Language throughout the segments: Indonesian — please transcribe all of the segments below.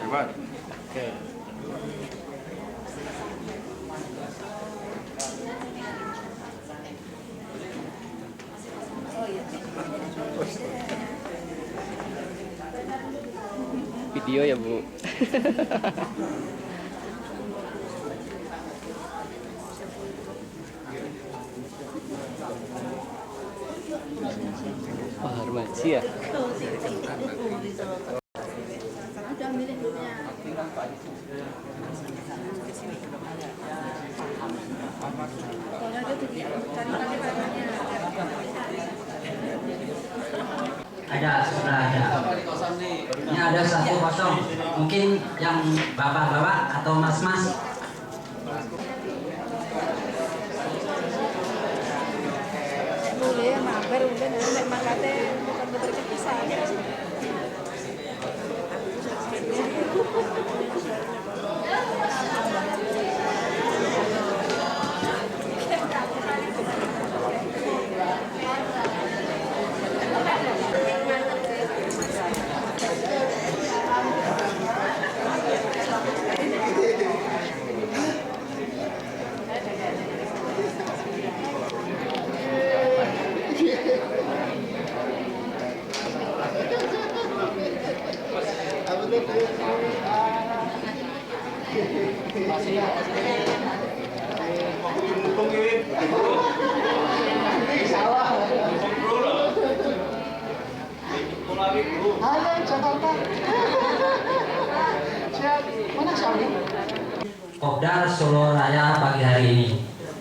Hebat. Oke. Video ya, Bu. Wah, Harmaji ya. Ada, sudah ada. Ini ada 1-0. Mungkin yang bapak-bapak atau mas-mas. Boleh mampir, mungkin nek makate bukan berkepisah. Halo Jakarta. Mana Saudi? Kopdar Solo Raya pagi hari ini.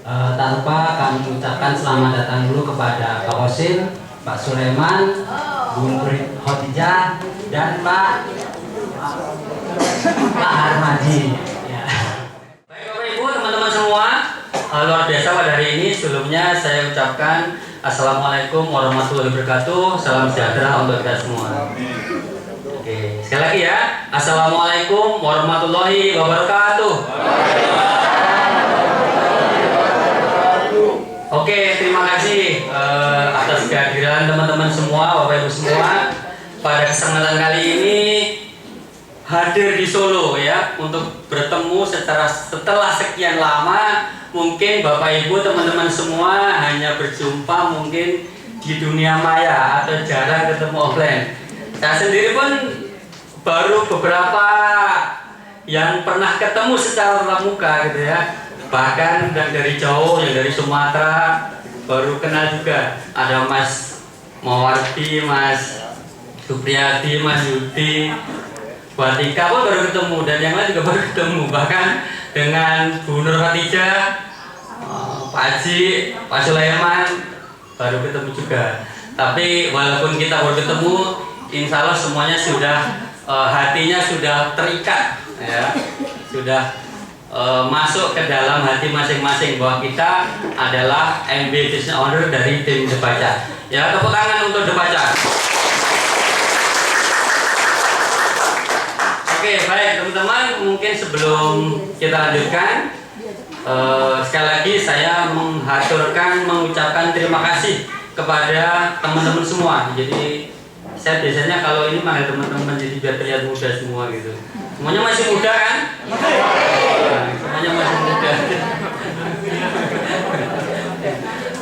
Tak lupa kami ucapkan selamat datang dulu kepada Pak Osin, Pak Sulaiman, Bu Nur Khotijah, dan Pak Harmaji. Ya. Baik Bapak Ibu, teman-teman semua, luar biasa pada hari ini. Sebelumnya saya ucapkan Assalamualaikum warahmatullahi wabarakatuh. Salam sejahtera untuk kita semua. Oke, sekali lagi ya. Assalamualaikum warahmatullahi wabarakatuh. Oke, terima kasih atas kehadiran teman-teman semua, Bapak Ibu semua. Pada kesempatan kali ini hadir di Solo ya untuk bertemu setelah sekian lama. Mungkin Bapak Ibu teman-teman semua hanya berjumpa mungkin di dunia maya atau jarang ketemu offline. Saya sendiri pun baru beberapa yang pernah ketemu secara tatap muka gitu ya. Bahkan dari jauh, yang dari Sumatera baru kenal juga. Ada Mas Mawardi, Mas Supriyadi, Mas Yudi, Bu Atika pun baru ketemu, dan yang lain juga baru ketemu. Bahkan dengan Bu Nur Khotijah, Pak Haji, Pak Sulaiman baru ketemu juga. Tapi walaupun kita baru ketemu, insya Allah semuanya sudah hatinya sudah terikat ya, sudah masuk ke dalam hati masing-masing bahwa kita adalah MB Business Owner dari tim Debaca. Ya, tepuk tangan untuk Debaca. Oke, baik teman-teman, mungkin sebelum kita lanjutkan, sekali lagi saya mengucapkan terima kasih kepada teman-teman semua. Jadi saya biasanya kalau ini manggil teman-teman jadi biar terlihat muda semua gitu. Semuanya masih muda kan? Semuanya masih muda.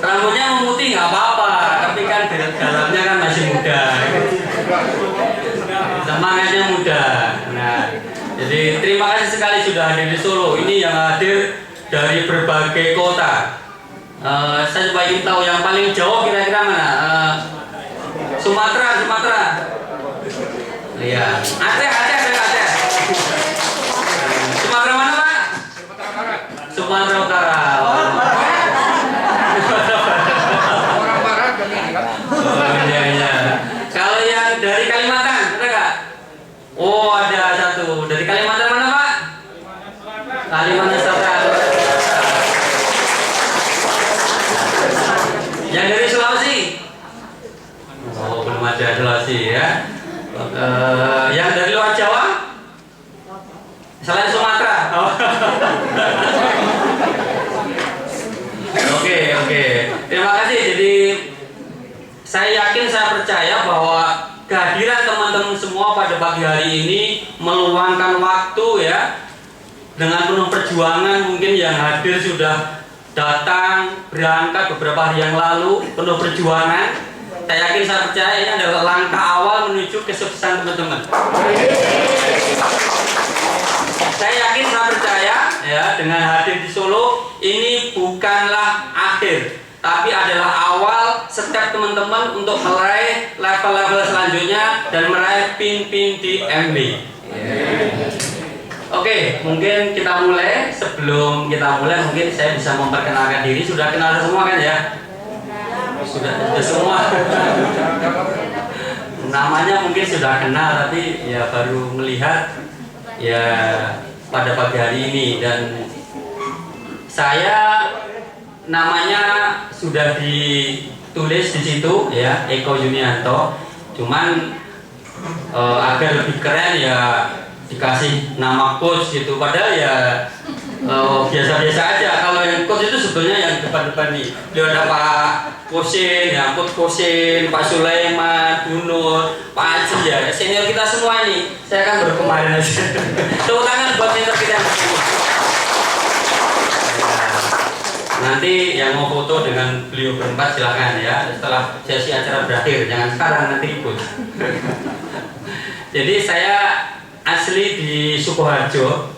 Rambutnya memutih nggak apa-apa, tapi kan dalamnya kan masih muda. Semangatnya muda. Nah, jadi terima kasih sekali sudah hadir di Solo. Ini yang hadir dari berbagai kota. Saya coba ingin tahu yang paling jauh kira-kira mana? Sumatera. Iya. Aceh. Sumatera mana Pak? Sumatera Utara. Orang barat kan ini kan. Iya. Kalau yang dari Kalimantan, ada nggak? Oh, ada satu. Dari Kalimantan mana Pak? Kalimantan Selatan. Yang dari Sulawesi? Oh, belum ada Sulawesi ya. Yang dari luar Jawa? Selain Sumatera. Oh. Oke. Terima kasih. Jadi yakin, saya percaya bahwa kehadiran teman-teman semua pada pagi hari ini meluangkan waktu ya, dengan penuh perjuangan. Mungkin yang hadir sudah datang berangkat beberapa hari yang lalu, penuh perjuangan. Saya yakin, saya percaya ini adalah langkah awal menuju kesuksesan teman-teman. Saya yakin, saya percaya ya, dengan hadir di Solo ini bukanlah akhir, tapi adalah awal setiap teman-teman untuk meraih level-level selanjutnya dan meraih pin-pin di MB. Oke, mungkin kita mulai. Sebelum kita mulai, mungkin saya bisa memperkenalkan diri. Sudah kenal semua kan ya? Sudah semua. Namanya mungkin sudah kenal, tapi ya baru melihat ya pada pagi hari ini. Dan saya namanya sudah ditulis di situ ya, Eko Yunianto. Cuman agar lebih keren ya dikasih nama coach gitu. Padahal ya biasa-biasa aja. Kalau yang coach itu sebetulnya yang depan-depan nih. Dia ada Pak Kosin, ya Coach Kosin, Pak Sulaiman, Bunur, Pak Haji ya, senior kita semua ini. Saya kan baru kemarin aja. Tepuk tangan buat mentor kita yang bersama. Nanti yang mau foto dengan beliau berempat silakan ya, setelah sesi acara berakhir, jangan sekarang, nanti ikut. Jadi saya asli di Sukoharjo,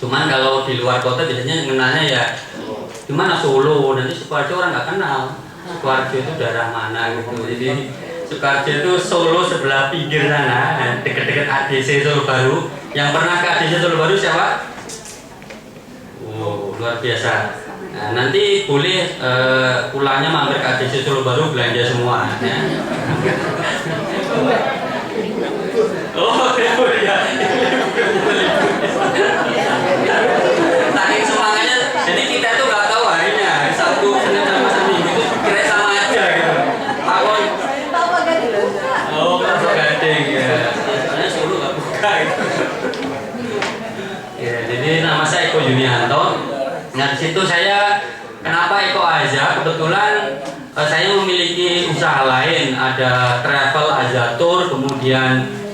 cuman kalau di luar kota biasanya mengenalnya ya gimana Solo, nanti Sukoharjo orang nggak kenal Sukoharjo itu daerah mana gitu. Jadi Sukoharjo itu Solo sebelah pinggir sana, deket-deket ADC Solo Baru. Yang pernah ke ADC Solo Baru siapa? Oh, luar biasa. Nah, nanti boleh pulangnya mampir ke ADC Solo Baru, belanja semua ya. Oh ya. Saking semangatnya, jadi kita itu nggak tahu harinya, hari Sabtu, Senin sama Minggu itu kira sama aja gitu. Oh, Kelapa Gading ya. Soalnya Solo nggak buka gitu. Ya, jadi nama saya Eko Yunianto. Nah, di situ saya kenapa Eko aja? Kebetulan saya memiliki usaha lain, ada travel azatur, kemudian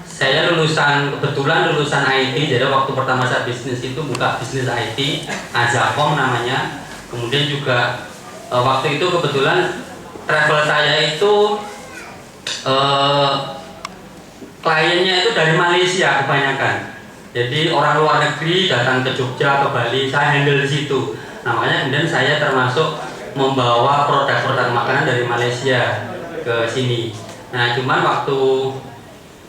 saya kebetulan lulusan IT. Jadi waktu pertama saya bisnis itu buka bisnis IT, Azakom namanya. Kemudian juga waktu itu kebetulan travel saya itu kliennya itu dari Malaysia kebanyakan. Jadi orang luar negeri datang ke Jogja, ke Bali, saya handle di situ. Nah, makanya kemudian saya termasuk membawa produk-produk makanan dari Malaysia ke sini. Nah, cuman waktu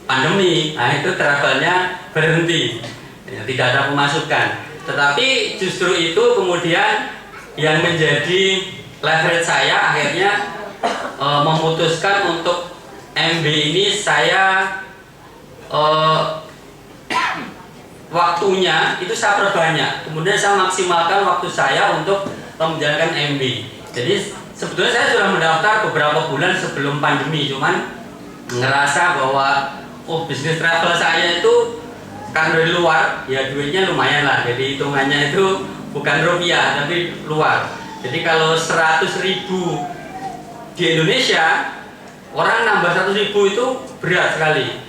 pandemi, nah itu travelnya berhenti, ya, tidak ada pemasukan. Tetapi justru itu kemudian yang menjadi leverage saya, akhirnya memutuskan untuk MB ini saya waktunya itu saya perbanyak, kemudian saya maksimalkan waktu saya untuk menjalankan MB. Jadi sebetulnya saya sudah mendaftar beberapa bulan sebelum pandemi, cuman ngerasa bahwa bisnis travel saya itu kan dari luar, ya duitnya lumayan lah. Jadi hitungannya itu bukan rupiah tapi luar. Jadi kalau 100.000 di Indonesia, orang nambah 100.000 itu berat sekali.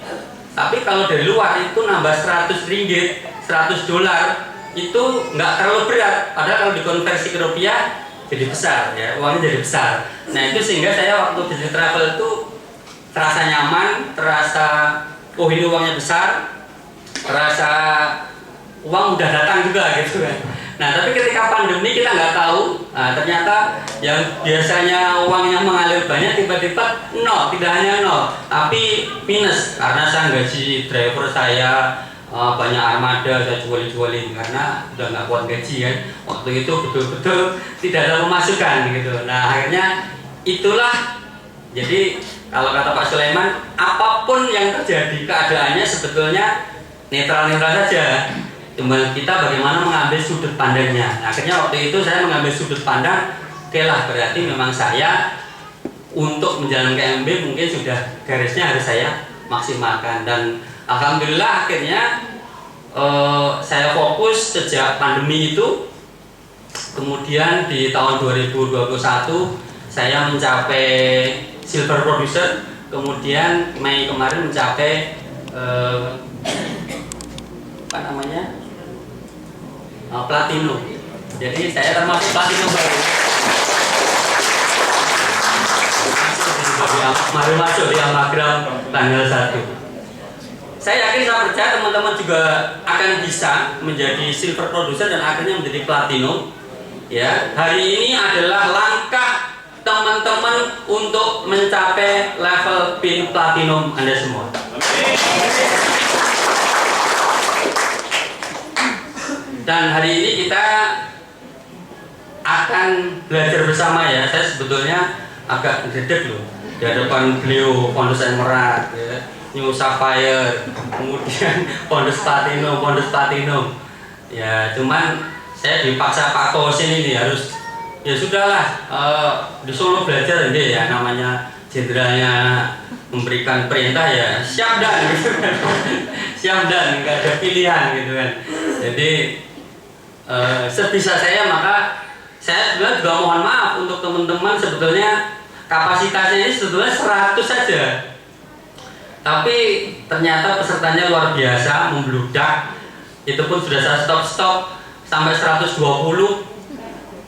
Tapi kalau dari luar itu nambah 100 ringgit, 100 dolar itu nggak terlalu berat. Padahal kalau dikonversi ke rupiah jadi besar ya, uangnya jadi besar. Nah itu sehingga saya waktu bisnis travel itu terasa nyaman, terasa ini uangnya besar, terasa uang udah datang juga gitu kan. Nah tapi ketika pandemi kita nggak tahu, ternyata yang biasanya uangnya mengalir banyak tiba-tiba nol, tidak hanya nol, tapi minus karena saya gaji driver saya banyak armada saya jualin karena udah nggak kuat gaji kan. Waktu itu betul-betul tidak ada pemasukan gitu. Nah akhirnya itulah, jadi kalau kata Pak Sulaiman, apapun yang terjadi keadaannya sebetulnya netral-netral saja. Cuma kita bagaimana mengambil sudut pandangnya. Nah, akhirnya waktu itu saya mengambil sudut pandang, oke lah berarti memang saya untuk menjalankan MB mungkin sudah garisnya harus saya maksimalkan. Dan alhamdulillah akhirnya saya fokus sejak pandemi itu. Kemudian di tahun 2021 saya mencapai silver producer, kemudian Mei kemarin mencapai apa namanya platinum. Jadi saya termasuk platinum baru. Baru masuk di Amagram tanggal 1. Saya yakin, saya percaya teman-teman juga akan bisa menjadi silver producer dan akhirnya menjadi platinum. Ya, hari ini adalah langkah teman-teman untuk mencapai level pin platinum Anda semua. Dan hari ini kita akan belajar bersama ya. Saya sebetulnya agak gredeg loh di hadapan beliau, Pondus Emerald, ya, New Sapphire, kemudian Pondus Platinum. Ya, cuman saya dipaksa Pak Kosin ini harus, ya sudahlah, di Solo belajar ini ya, namanya jenderalnya memberikan perintah ya siap dan gitu kan. Siap dan nggak ada pilihan gitu kan. Jadi sebisa saya, maka saya sebenarnya juga mohon maaf untuk teman-teman, sebetulnya kapasitasnya ini sebetulnya 100 saja. Tapi ternyata pesertanya luar biasa, membludak. Itu pun sudah saya stop sampai 120.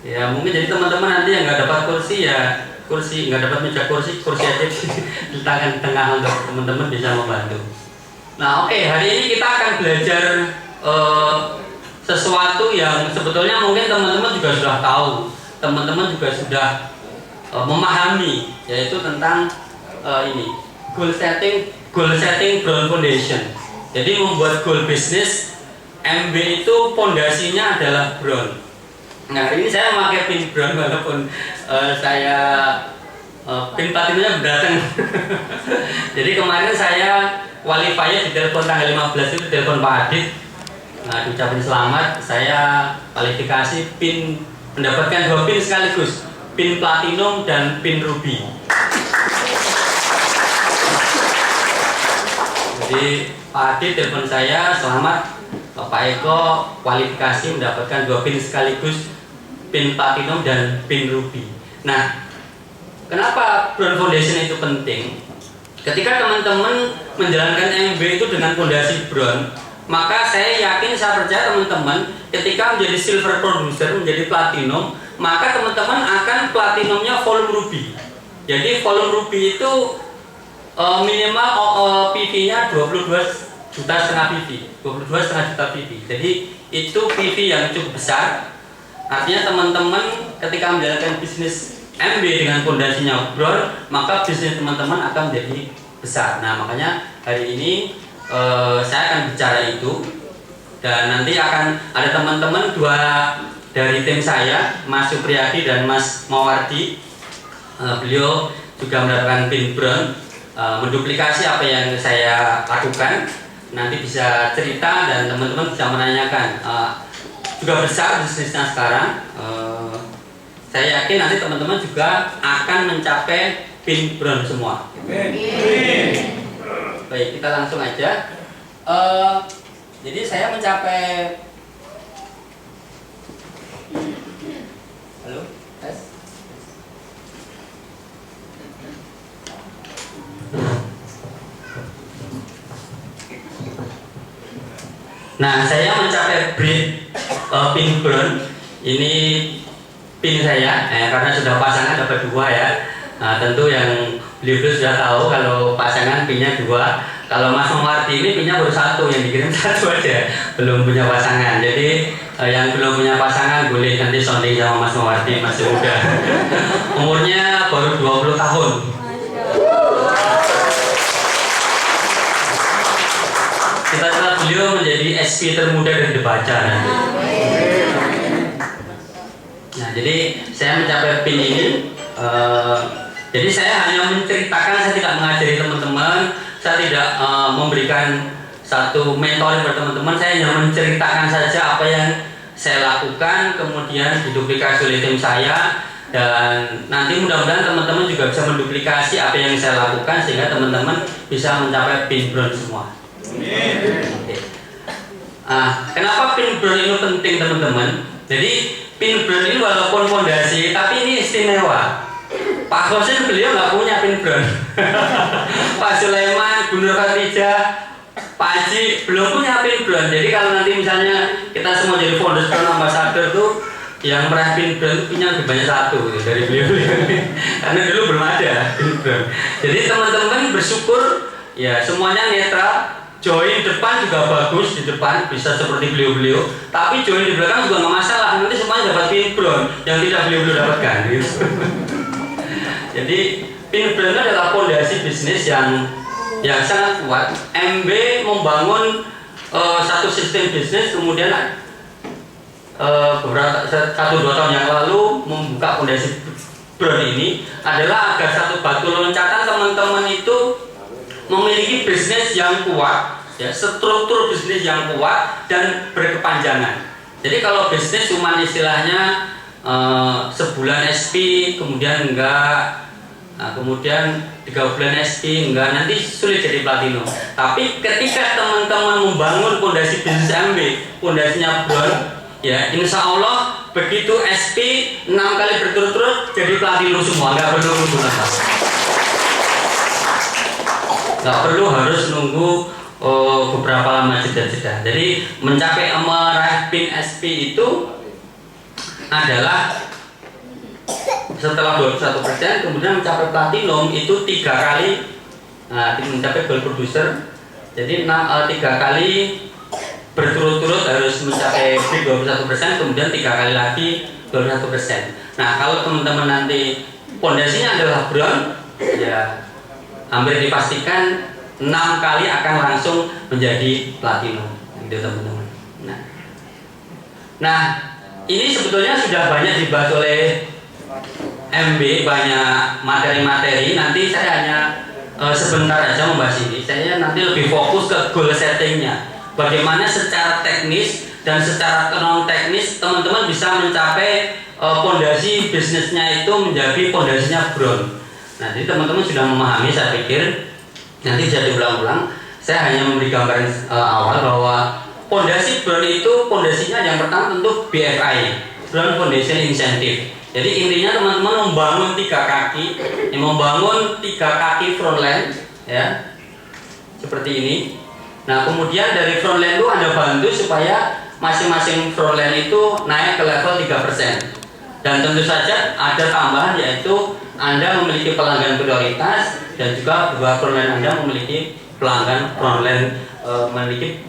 Ya mungkin jadi teman-teman nanti yang nggak dapat kursi ya kursi, nggak dapat meja kursi aja diletakkan di tengah untuk teman-teman bisa membantu. Nah oke, hari ini kita akan belajar sesuatu yang sebetulnya mungkin teman-teman juga sudah tahu, teman-teman juga sudah memahami, yaitu tentang ini goal setting Brown Foundation. Jadi membuat goal bisnis, MB itu pondasinya adalah Brown. Nah ini saya memakai pin Brown walaupun saya pin platinumnya datang. Jadi kemarin saya qualifier di telepon tanggal 15 itu, telepon Pak Adit. Nah diucapin selamat, saya kualifikasi pin, mendapatkan 2 pin sekaligus, pin platinum dan pin ruby. Jadi Pak Adit telepon saya, selamat Pak Eko kualifikasi mendapatkan 2 pin sekaligus, pin platinum dan pin ruby. Nah, kenapa Brown Foundation itu penting? Ketika teman-teman menjalankan MB itu dengan fondasi Brown, maka saya yakin, saya percaya teman-teman ketika menjadi silver producer, menjadi platinum, maka teman-teman akan platinumnya volume ruby. Jadi volume ruby itu minimal PV-nya 22,5 juta PV, 22,5 juta PV. Jadi itu PV yang cukup besar. Artinya teman-teman ketika menjalankan bisnis MB dengan fondasinya Brown, maka bisnis teman-teman akan menjadi besar. Nah makanya hari ini saya akan bicara itu, dan nanti akan ada teman-teman 2 dari tim saya, Mas Supriyadi dan Mas Mawardi. Beliau juga mendapatkan pin Brown, menduplikasi apa yang saya lakukan. Nanti bisa cerita dan teman-teman bisa menanyakan. Juga besar bisnisnya sekarang. Saya yakin nanti teman-teman juga akan mencapai pin Brown semua. Baik, kita langsung aja. Jadi saya mencapai. Halo, tes. Nah, saya mencapai pin Brown. Ini pin saya, karena sudah pasangan dapat 2 ya. Nah, tentu yang beliau sudah tahu kalau pasangan pinnya 2. Kalau Mas Mawardi ini pinnya baru 1, yang dikirim 1 aja, belum punya pasangan. Jadi yang belum punya pasangan boleh nanti sounding sama Mas Mawardi, masih muda. Umurnya baru 20 tahun. Cita-cita beliau menjadi SP termuda dan dibaca nanti. Nah, jadi saya mencapai pin ini. Jadi saya hanya menceritakan, saya tidak mengajari teman-teman, saya tidak memberikan satu mentoring buat teman-teman. Saya hanya menceritakan saja apa yang saya lakukan, kemudian diduplikasi oleh tim saya, dan nanti mudah-mudahan teman-teman juga bisa menduplikasi apa yang saya lakukan sehingga teman-teman bisa mencapai pin Brown semua. Okay. Kenapa pin Brown ini penting teman-teman? Jadi pin Brown ini walaupun fondasi, tapi ini istimewa. Pak Khosin beliau nggak punya pin brand. Pak Sulaiman, Bu Nur Khatijah, Pak Haji belum punya pin brand. Jadi kalau nanti misalnya kita semua jadi founders brand ambassador tuh yang meraih pin brand itu punya lebih banyak satu gitu, dari beliau. Karena dulu belum ada pin brand. Jadi teman-teman bersyukur ya semuanya netral. Join depan juga bagus, di depan bisa seperti beliau-beliau. Tapi join di belakang juga nggak masalah. Nanti semuanya dapat pin brand yang tidak beliau-beliau dapatkan. Gitu. Jadi pin brand adalah fondasi bisnis yang sangat kuat. MB membangun satu sistem bisnis, kemudian beberapa 1-2 tahun yang lalu membuka fondasi brand ini adalah agar satu batu loncatan teman-teman itu memiliki bisnis yang kuat, ya, struktur bisnis yang kuat dan berkepanjangan. Jadi kalau bisnis cuma istilahnya sebulan SP kemudian enggak, nah, kemudian 3 bulan SP enggak, nanti sulit jadi platinum. Tapi ketika teman-teman membangun fondasi bisnis MB, fondasinya brand, ya insya Allah begitu SP 6 kali berturut-turut jadi platinum semua, nggak perlu nunggu nggak perlu harus nunggu beberapa lama jeda-jeda. Jadi mencapai meraih pin SP itu adalah setelah 21%, kemudian mencapai platinum itu 3 kali, nah, mencapai gold producer. Jadi 3 kali berturut-turut harus mencapai 21%, kemudian 3 kali lagi 21%. Nah kalau teman-teman nanti fondasinya adalah brown, ya hampir dipastikan 6 kali akan langsung menjadi platinum, gitu teman-teman. Nah ini sebetulnya sudah banyak dibahas oleh MB, banyak materi-materi. Nanti saya hanya sebentar aja membahas ini. Saya nanti lebih fokus ke goal settingnya. Bagaimana secara teknis dan secara non teknis teman-teman bisa mencapai fondasi bisnisnya itu menjadi fondasinya brown. Nah, jadi teman-teman sudah memahami, saya pikir nanti bisa diulang-ulang. Saya hanya memberi gambaran awal bahwa fondasi brown itu fondasinya yang pertama tentu BFI, Brown Foundation Incentive. Jadi intinya teman-teman membangun 3 kaki, membangun 3 kaki frontline, ya, seperti ini. Nah, kemudian dari frontline itu Anda bantu supaya masing-masing frontline itu naik ke level 3%. Dan tentu saja ada tambahan, yaitu Anda memiliki pelanggan prioritas dan juga 2 frontline Anda memiliki pelanggan frontline, memiliki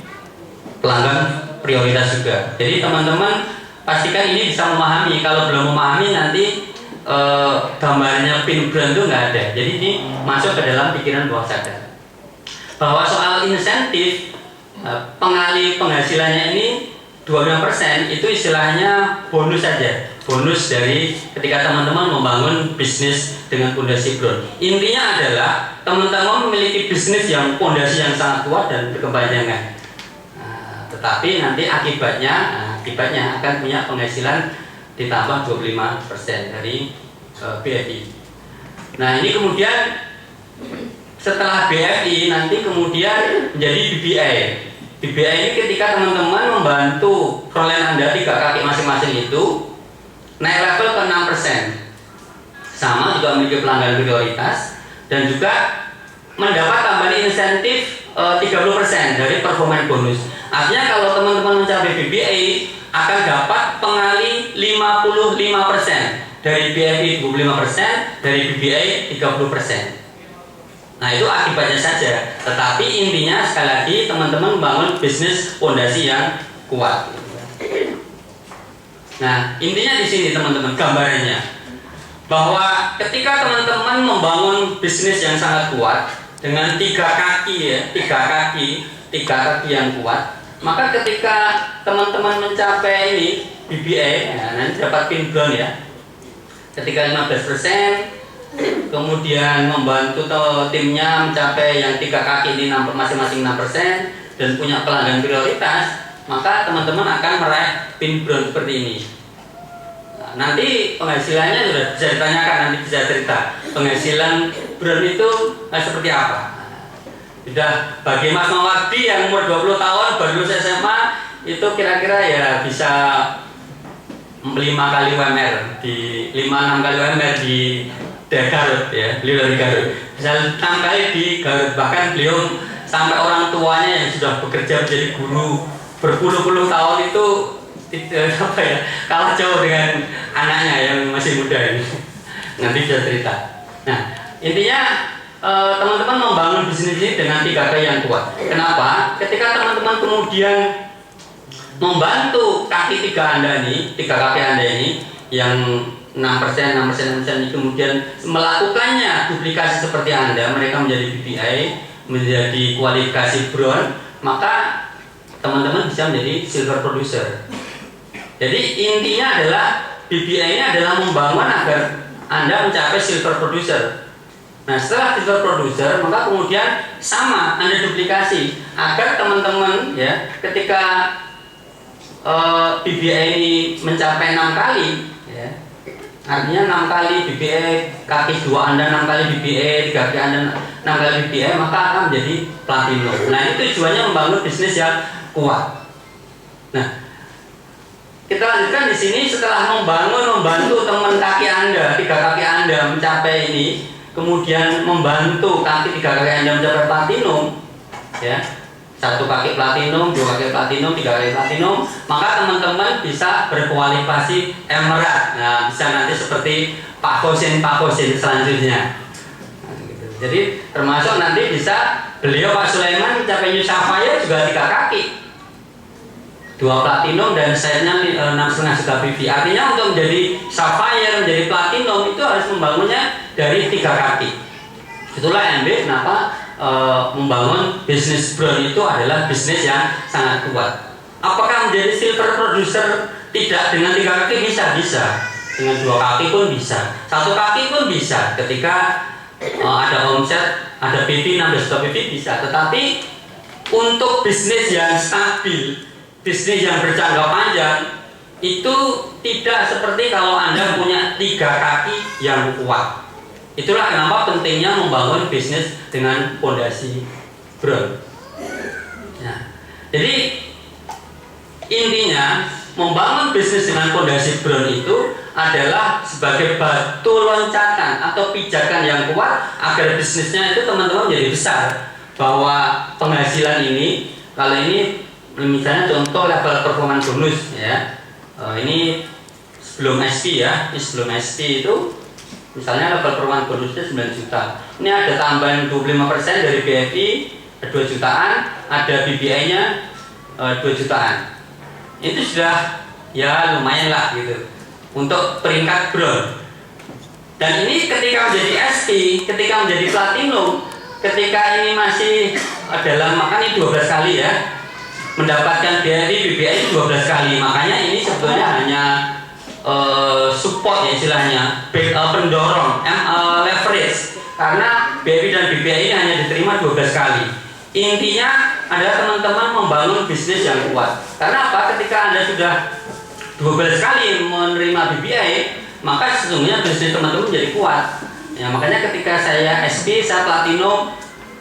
pelanggan prioritas juga. Jadi teman-teman pastikan ini bisa memahami. Kalau belum memahami nanti gambarnya pin brand itu nggak ada. Jadi ini masuk ke dalam pikiran bawah sadar. Bahwa soal insentif pengalih penghasilannya ini 25% itu istilahnya bonus saja. Bonus dari ketika teman-teman membangun bisnis dengan fondasi brown. Intinya adalah teman-teman memiliki bisnis yang fondasi yang sangat kuat dan berkepanjangan. Tetapi nanti akibatnya akan punya penghasilan ditambah 25% dari BFI. Nah ini kemudian setelah BFI nanti kemudian menjadi BBI. BBI ini ketika teman-teman membantu frontline Anda 3 kaki masing-masing itu naik level ke 6%. Sama juga memiliki pelanggan prioritas dan juga mendapat tambahan insentif 30% dari performance bonus. Artinya kalau teman-teman mencapai BBI akan dapat pengali 55%, dari BFI 25%, dari BBI 30%. Nah itu akibatnya saja. Tetapi intinya sekali lagi teman-teman membangun bisnis fondasi yang kuat. Nah intinya di sini teman-teman gambarannya bahwa ketika teman-teman membangun bisnis yang sangat kuat dengan 3 kaki ya, 3 kaki yang kuat, maka ketika teman-teman mencapai ini BBA, ya, nanti dapat pin brown ya. Ketika 15%, kemudian membantu timnya mencapai yang 3 kaki ini masing-masing 6% dan punya pelanggan prioritas, maka teman-teman akan meraih pin brown seperti ini. Nah, nanti penghasilannya sudah bisa ditanyakan, nanti bisa cerita penghasilan brown itu seperti apa. Sudah bagi Mas Mawardi yang umur 20 tahun baru lulus SMA itu kira-kira ya bisa 5 kali UMR di 5-6 kali UMR di dari Garut ya, beliau dari Garut. Bisa 6 kali di Garut, bahkan beliau sampai orang tuanya yang sudah bekerja menjadi guru berpuluh-puluh tahun itu tidak apa ya, kalah jauh dengan anaknya yang masih muda ini. Nanti bisa cerita. Nah, intinya teman-teman membangun bisnis ini dengan 3K yang kuat. Kenapa? Ketika teman-teman kemudian membantu kaki 3 Anda ini, 3 kaki Anda ini yang 6%, 6%, 6% ini kemudian melakukannya duplikasi seperti Anda, mereka menjadi BPI, menjadi kualifikasi Brown, maka teman-teman bisa menjadi silver producer. Jadi intinya adalah BPI ini adalah membangun agar Anda mencapai silver producer. Nah, setelah silver producer, maka kemudian sama Anda duplikasi agar teman-teman ya ketika BPI ini mencapai 6 kali ya, artinya 6 kali BPI, kaki 2 Anda 6 kali BPI, 3 kaki Anda 6 kali BPI, maka akan menjadi platinum. Nah, itu tujuannya membangun bisnis yang kuat. Nah, kita lanjutkan di sini. Setelah membantu teman kaki Anda, 3 kaki Anda mencapai ini, kemudian membantu kaki 3 kaki Anda mencapai platinum, ya, 1 kaki platinum, 2 kaki platinum, 3 kaki platinum, maka teman-teman bisa berkualifikasi emerald. Nah, bisa nanti seperti Pak Kosin selanjutnya. Nah, gitu. Jadi termasuk nanti bisa beliau Pak Sulaiman mencapai new sapphire juga 3 kaki, 2 platinum dan sayapnya 6,5 juta BV. Artinya untuk menjadi sapphire, menjadi platinum itu harus membangunnya dari 3 kaki. Itulah MB kenapa membangun bisnis Brown itu adalah bisnis yang sangat kuat. Apakah menjadi silver producer tidak dengan 3 kaki? Bisa, dengan 2 kaki pun bisa, 1 kaki pun bisa. Ketika ada omset, ada BV 16 juta BV bisa. Tetapi untuk bisnis yang stabil, bisnis yang berjangka panjang, itu tidak seperti kalau Anda punya 3 kaki yang kuat. Itulah kenapa pentingnya membangun bisnis dengan fondasi Brown. Nah, jadi intinya membangun bisnis dengan fondasi Brown itu adalah sebagai batu loncatan atau pijakan yang kuat agar bisnisnya itu teman-teman menjadi besar. Bahwa penghasilan ini, kalau ini misalnya contoh level performance bonus ya, ini sebelum SP ya, ini sebelum SP itu misalnya level performance bonusnya 9 juta. Ini ada tambahan 25% dari BFI 2 jutaan, ada BBI nya 2 jutaan. Itu sudah ya lumayan lah gitu untuk peringkat Brown. Dan ini ketika menjadi SP, ketika menjadi platinum, ketika ini masih dalam, makanya 12 kali ya, mendapatkan BFI, BBI 12 kali. Makanya ini sebetulnya hanya support ya istilahnya, pendorong, leverage. Karena BFI dan BBI ini hanya diterima 12 kali. Intinya adalah teman-teman membangun bisnis yang kuat. Karena apa? Ketika Anda sudah 12 kali menerima BBI, maka sesungguhnya bisnis teman-teman menjadi kuat. Ya, makanya ketika saya SP, saya platinum,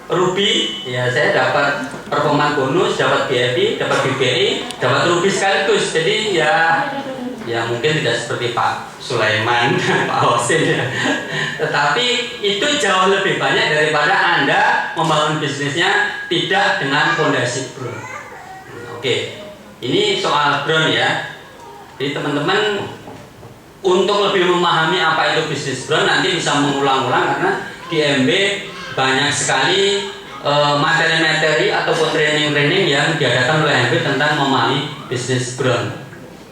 Ruby, ya saya dapat performa bonus, dapat BFI, dapat BBI, dapat Ruby sekaligus. Jadi ya mungkin tidak seperti Pak Sulaiman, Pak Hosin ya. Tetapi itu jauh lebih banyak daripada Anda membangun bisnisnya tidak dengan fondasi Brown. Oke, ini soal Brown ya. Jadi teman-teman untuk lebih memahami apa itu bisnis Brown nanti bisa mengulang-ulang, karena di MB banyak sekali materi-materi ataupun training-training yang diadakan oleh MB tentang memahami bisnis Brown.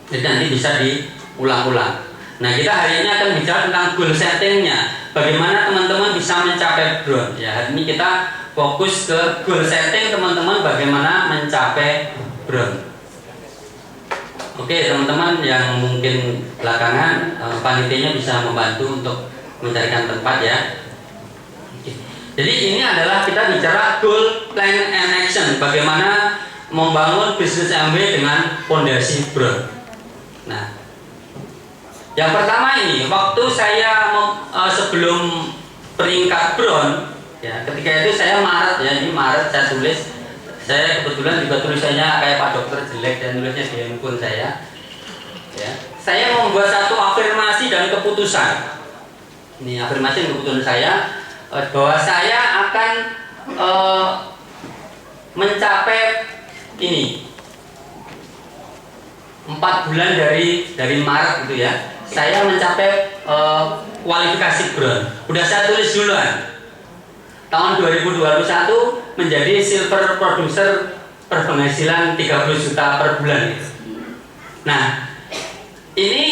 Jadi nanti bisa diulang-ulang. Nah, kita hari ini akan bicara tentang goal settingnya. Bagaimana teman-teman bisa mencapai Brown. Ya, hari ini kita fokus ke goal setting teman-teman, bagaimana mencapai Brown. Oke, teman-teman yang mungkin belakangan, panitianya bisa membantu untuk mencarikan tempat ya. Jadi ini adalah kita bicara goal, plan, and action. Bagaimana membangun bisnis MB dengan fondasi Brown. Nah, yang pertama ini, waktu saya sebelum peringkat Brown, ya, ketika itu saya Maret ya, ini Maret saya tulis. Saya kebetulan juga tulisannya kayak Pak Dokter jelek dan tulisnya di handphone saya. Ya, saya membuat satu afirmasi dan keputusan. Ini afirmasi dan keputusan saya bahwa saya akan mencapai ini 4 bulan dari Maret gitu ya. Saya mencapai kualifikasi bronze. Udah saya tulis duluan. Tahun 2021 menjadi silver producer berpenghasilan 30 juta per bulan gitu. Nah, ini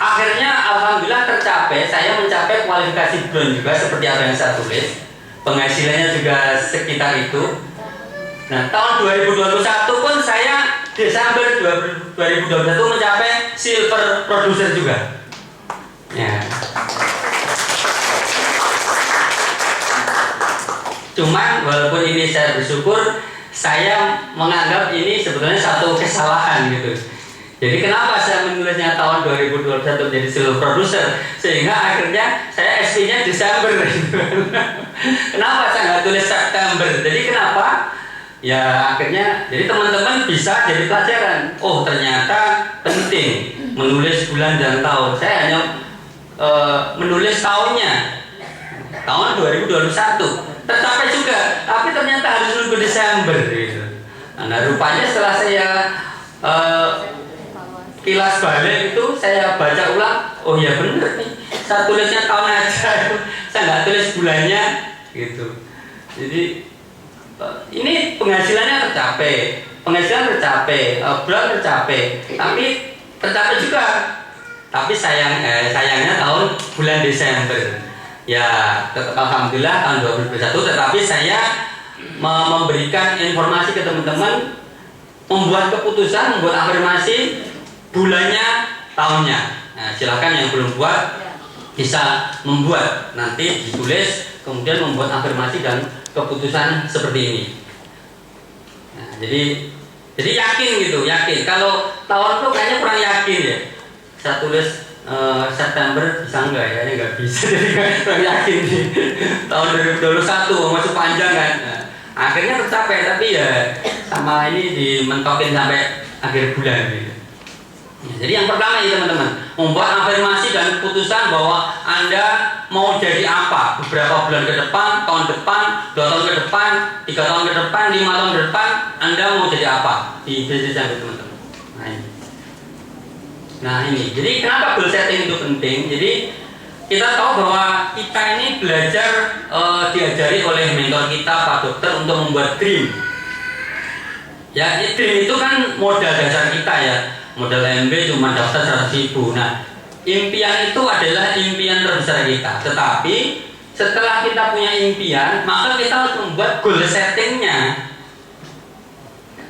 akhirnya alhamdulillah tercapai. Saya mencapai kualifikasi bronze juga seperti apa yang saya tulis. Penghasilannya juga sekitar itu. Nah, tahun 2021 pun saya Desember 2021 mencapai silver producer juga. Ya. Cuman walaupun ini saya bersyukur, saya menganggap ini sebetulnya satu kesalahan gitu. Jadi kenapa saya menulisnya tahun 2021 menjadi silver producer, sehingga akhirnya saya SP-nya Desember. Kenapa saya nggak tulis September? Jadi kenapa? Ya akhirnya, jadi teman-teman bisa jadi pelajaran. Oh ternyata penting menulis bulan dan tahun. Saya hanya menulis tahunnya, tahun 2021. Tercapai juga, tapi ternyata harus nunggu Desember gitu. Nah rupanya setelah saya kilas balik itu, saya baca ulang, oh ya bener nih, saya tulisnya tahun aja, saya nggak tulis bulannya gitu. Jadi ini penghasilannya tercapai, penghasilan tercapai, bulan tercapai, tapi tercapai juga. Tapi sayangnya tahun bulan Desember. Ya, alhamdulillah tahun 2021, tetapi saya memberikan informasi ke teman-teman, membuat keputusan, membuat afirmasi bulannya, tahunnya. Nah, silakan yang belum buat bisa membuat, nanti ditulis, kemudian membuat afirmasi dan keputusan seperti ini. Nah, jadi yakin gitu, yakin. Kalau tahun tuh kayaknya kurang yakin ya. Saya tulis September bisa enggak ya? Nggak bisa, jadi kurang yakin nih. Tahun 2021 masuk panjang kan. Nah, akhirnya tercapai, tapi ya sama ini dimentokin sampai akhir bulan gitu. Ya, jadi yang pertama ya teman-teman, membuat afirmasi dan keputusan bahwa Anda mau jadi apa beberapa bulan ke depan, tahun depan, 2 tahun ke depan, 3 tahun ke depan, 5 tahun ke depan, Anda mau jadi apa di bisnis Anda teman-teman. Nah ini, jadi kenapa goal setting itu penting? Jadi kita tahu bahwa kita ini belajar diajari oleh mentor kita Pak Dokter untuk membuat dream. Ya, dream itu kan modal dasar kita ya. Modal MB cuma daftar 100.000. Nah, impian itu adalah impian terbesar kita. Tetapi setelah kita punya impian, maka kita harus membuat goal settingnya.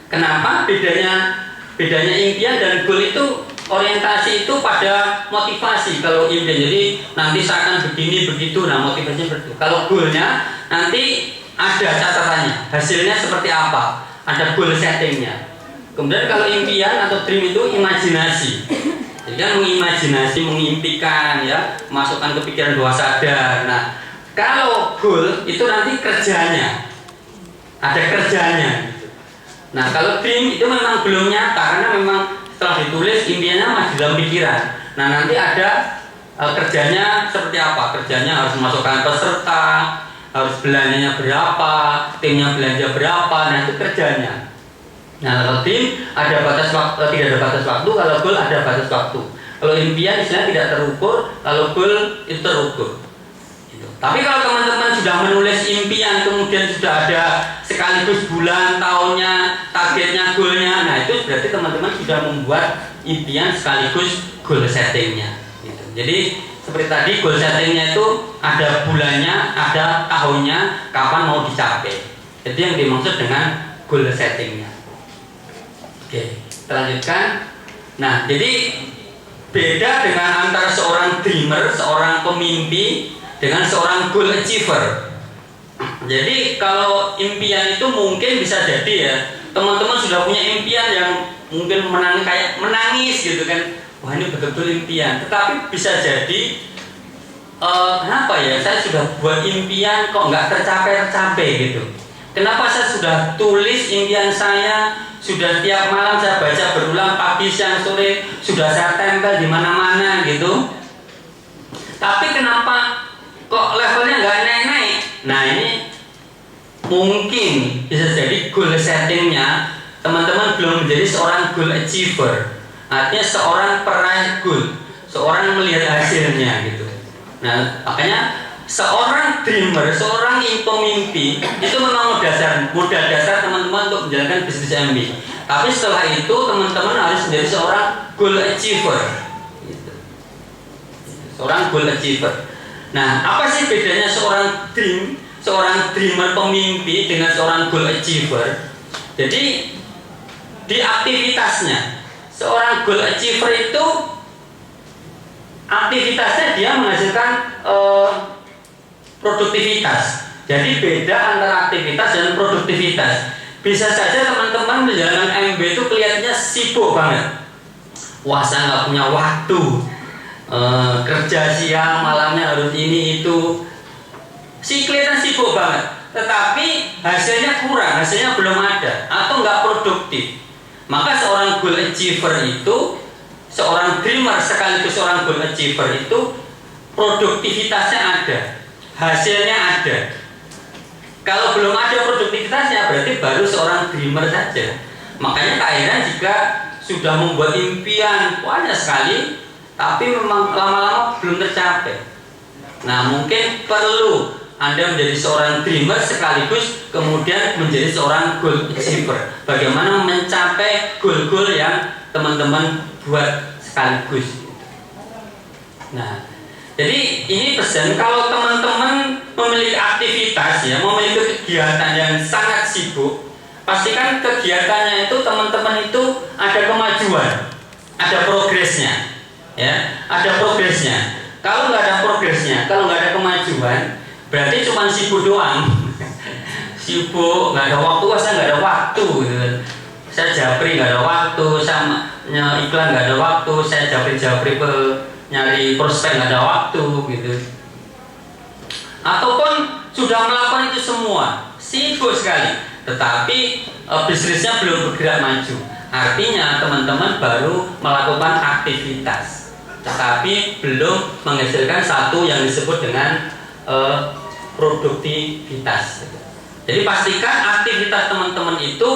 Kenapa? Bedanya impian dan goal itu, orientasi itu pada motivasi. Kalau impian, jadi nanti saya akan begini begitu, nah motivasinya begitu. Kalau goalnya nanti ada catatannya, hasilnya seperti apa, ada goal settingnya. Kemudian kalau impian atau dream itu imajinasi. Jadi kan mengimajinasi, mengimpikan ya, masukkan ke pikiran bawah sadar. Nah kalau goal itu nanti kerjanya, ada kerjanya. Nah kalau dream itu memang belum nyata, karena memang setelah ditulis impiannya masih dalam pikiran. Nah nanti ada kerjanya seperti apa? Kerjanya harus memasukkan peserta, harus belanjanya berapa, timnya belanja berapa. Nah itu kerjanya. Nah kalau tim ada batas waktu, tidak ada batas waktu. Kalau goal ada batas waktu. Kalau impian istilahnya tidak terukur, kalau goal itu terukur. Tapi kalau teman-teman sudah menulis impian, kemudian sudah ada sekaligus bulan, tahunnya, targetnya, goalnya, nah itu berarti teman-teman sudah membuat impian sekaligus goal settingnya gitu. Jadi seperti tadi, goal settingnya itu ada bulannya, ada tahunnya, kapan mau dicapai. Itu yang dimaksud dengan goal settingnya. Oke, kita lanjutkan. Nah, jadi beda dengan antara seorang dreamer, seorang pemimpi, dengan seorang goal achiever. Jadi kalau impian itu mungkin bisa jadi ya, teman-teman sudah punya impian yang mungkin kayak menangis gitu kan, wah ini betul-betul impian. Tetapi bisa jadi kenapa ya, saya sudah buat impian kok nggak tercapai gitu. Kenapa saya sudah tulis impian saya, sudah tiap malam saya baca berulang, pagi siang sore sudah saya tempel di mana-mana gitu. Tapi kenapa kok levelnya nggak naik-naik? Nah ini mungkin bisa jadi goal settingnya teman-teman belum menjadi seorang goal achiever. Artinya seorang peraih goal, seorang melihat hasilnya gitu. Nah makanya seorang dreamer, seorang pemimpi itu memang modal dasar teman-teman untuk menjalankan bisnis MB. Tapi setelah itu teman-teman harus menjadi seorang goal achiever gitu. Seorang goal achiever. Nah apa sih bedanya seorang dreamer pemimpi dengan seorang goal achiever? Jadi di aktivitasnya seorang goal achiever itu aktivitasnya dia menghasilkan produktivitas. Jadi beda antara aktivitas dan produktivitas. Bisa saja teman-teman menjalankan MB itu kelihatannya sibuk banget. Wah saya nggak punya waktu, kerja siang malamnya harus ini itu, kelihatan sibuk banget. Tetapi hasilnya kurang, hasilnya belum ada atau nggak produktif. Maka seorang goal achiever itu, seorang dreamer sekaligus seorang goal achiever itu produktivitasnya ada, hasilnya ada. Kalau belum ada produktivitasnya berarti baru seorang dreamer saja. Makanya akhirnya jika sudah membuat impian banyak sekali, tapi memang lama-lama belum tercapai. Nah mungkin perlu Anda menjadi seorang dreamer sekaligus kemudian menjadi seorang goal achiever. Bagaimana mencapai goal-goal yang teman-teman buat sekaligus. Nah, jadi ini pesan kalau teman-teman memiliki aktivitas ya, memiliki kegiatan yang sangat sibuk, pastikan kegiatannya itu teman-teman itu ada kemajuan, ada progresnya, ya, ada progresnya. Kalau nggak ada progresnya, kalau nggak ada kemajuan, berarti cuma sibuk doang. Sibuk, nggak ada waktu, saya nggak ada waktu gitu. Saya japri nggak ada waktu, sama iklan nggak ada waktu, saya japri nyari prospek nggak ada waktu gitu. Ataupun sudah melakukan itu semua, sibuk sekali, tetapi bisnisnya belum bergerak maju. Artinya teman-teman baru melakukan aktivitas, tetapi belum menghasilkan satu yang disebut dengan produktivitas. Jadi pastikan aktivitas teman-teman itu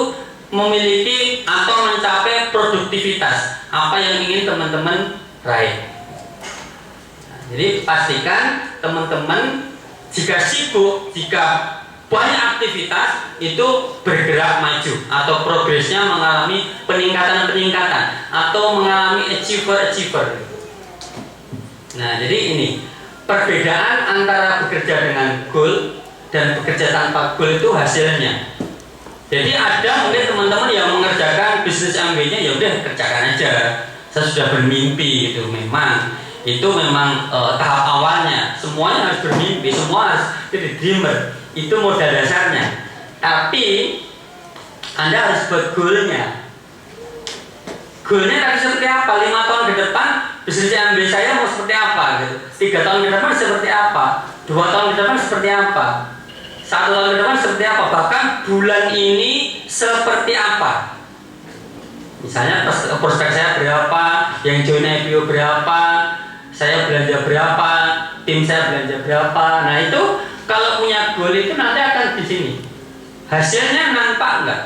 memiliki atau mencapai produktivitas apa yang ingin teman-teman raih. Jadi pastikan teman-teman jika sibuk, jika banyak aktivitas itu bergerak maju atau progresnya mengalami peningkatan atau mengalami achiever. Nah jadi ini perbedaan antara bekerja dengan goal dan bekerja tanpa goal itu hasilnya. Jadi ada mungkin teman-teman yang mengerjakan bisnis MB-nya ya udah kerjakan aja. Saya sudah bermimpi itu memang tahap awalnya. Semuanya harus bermimpi, semua harus jadi dreamer. Itu modal dasarnya. Tapi Anda harus buat goalnya. Goalnya tadi seperti apa? 5 tahun ke depan bisnis MB saya mau seperti apa gitu. 3 tahun ke depan seperti apa? 2 tahun ke depan seperti apa? 1 tahun ke depan seperti apa? Bahkan bulan ini seperti apa? Misalnya prospek saya berapa, yang join IPO berapa, saya belanja berapa, tim saya belanja berapa. Nah itu kalau punya goal itu nanti akan di sini. Hasilnya nampak enggak?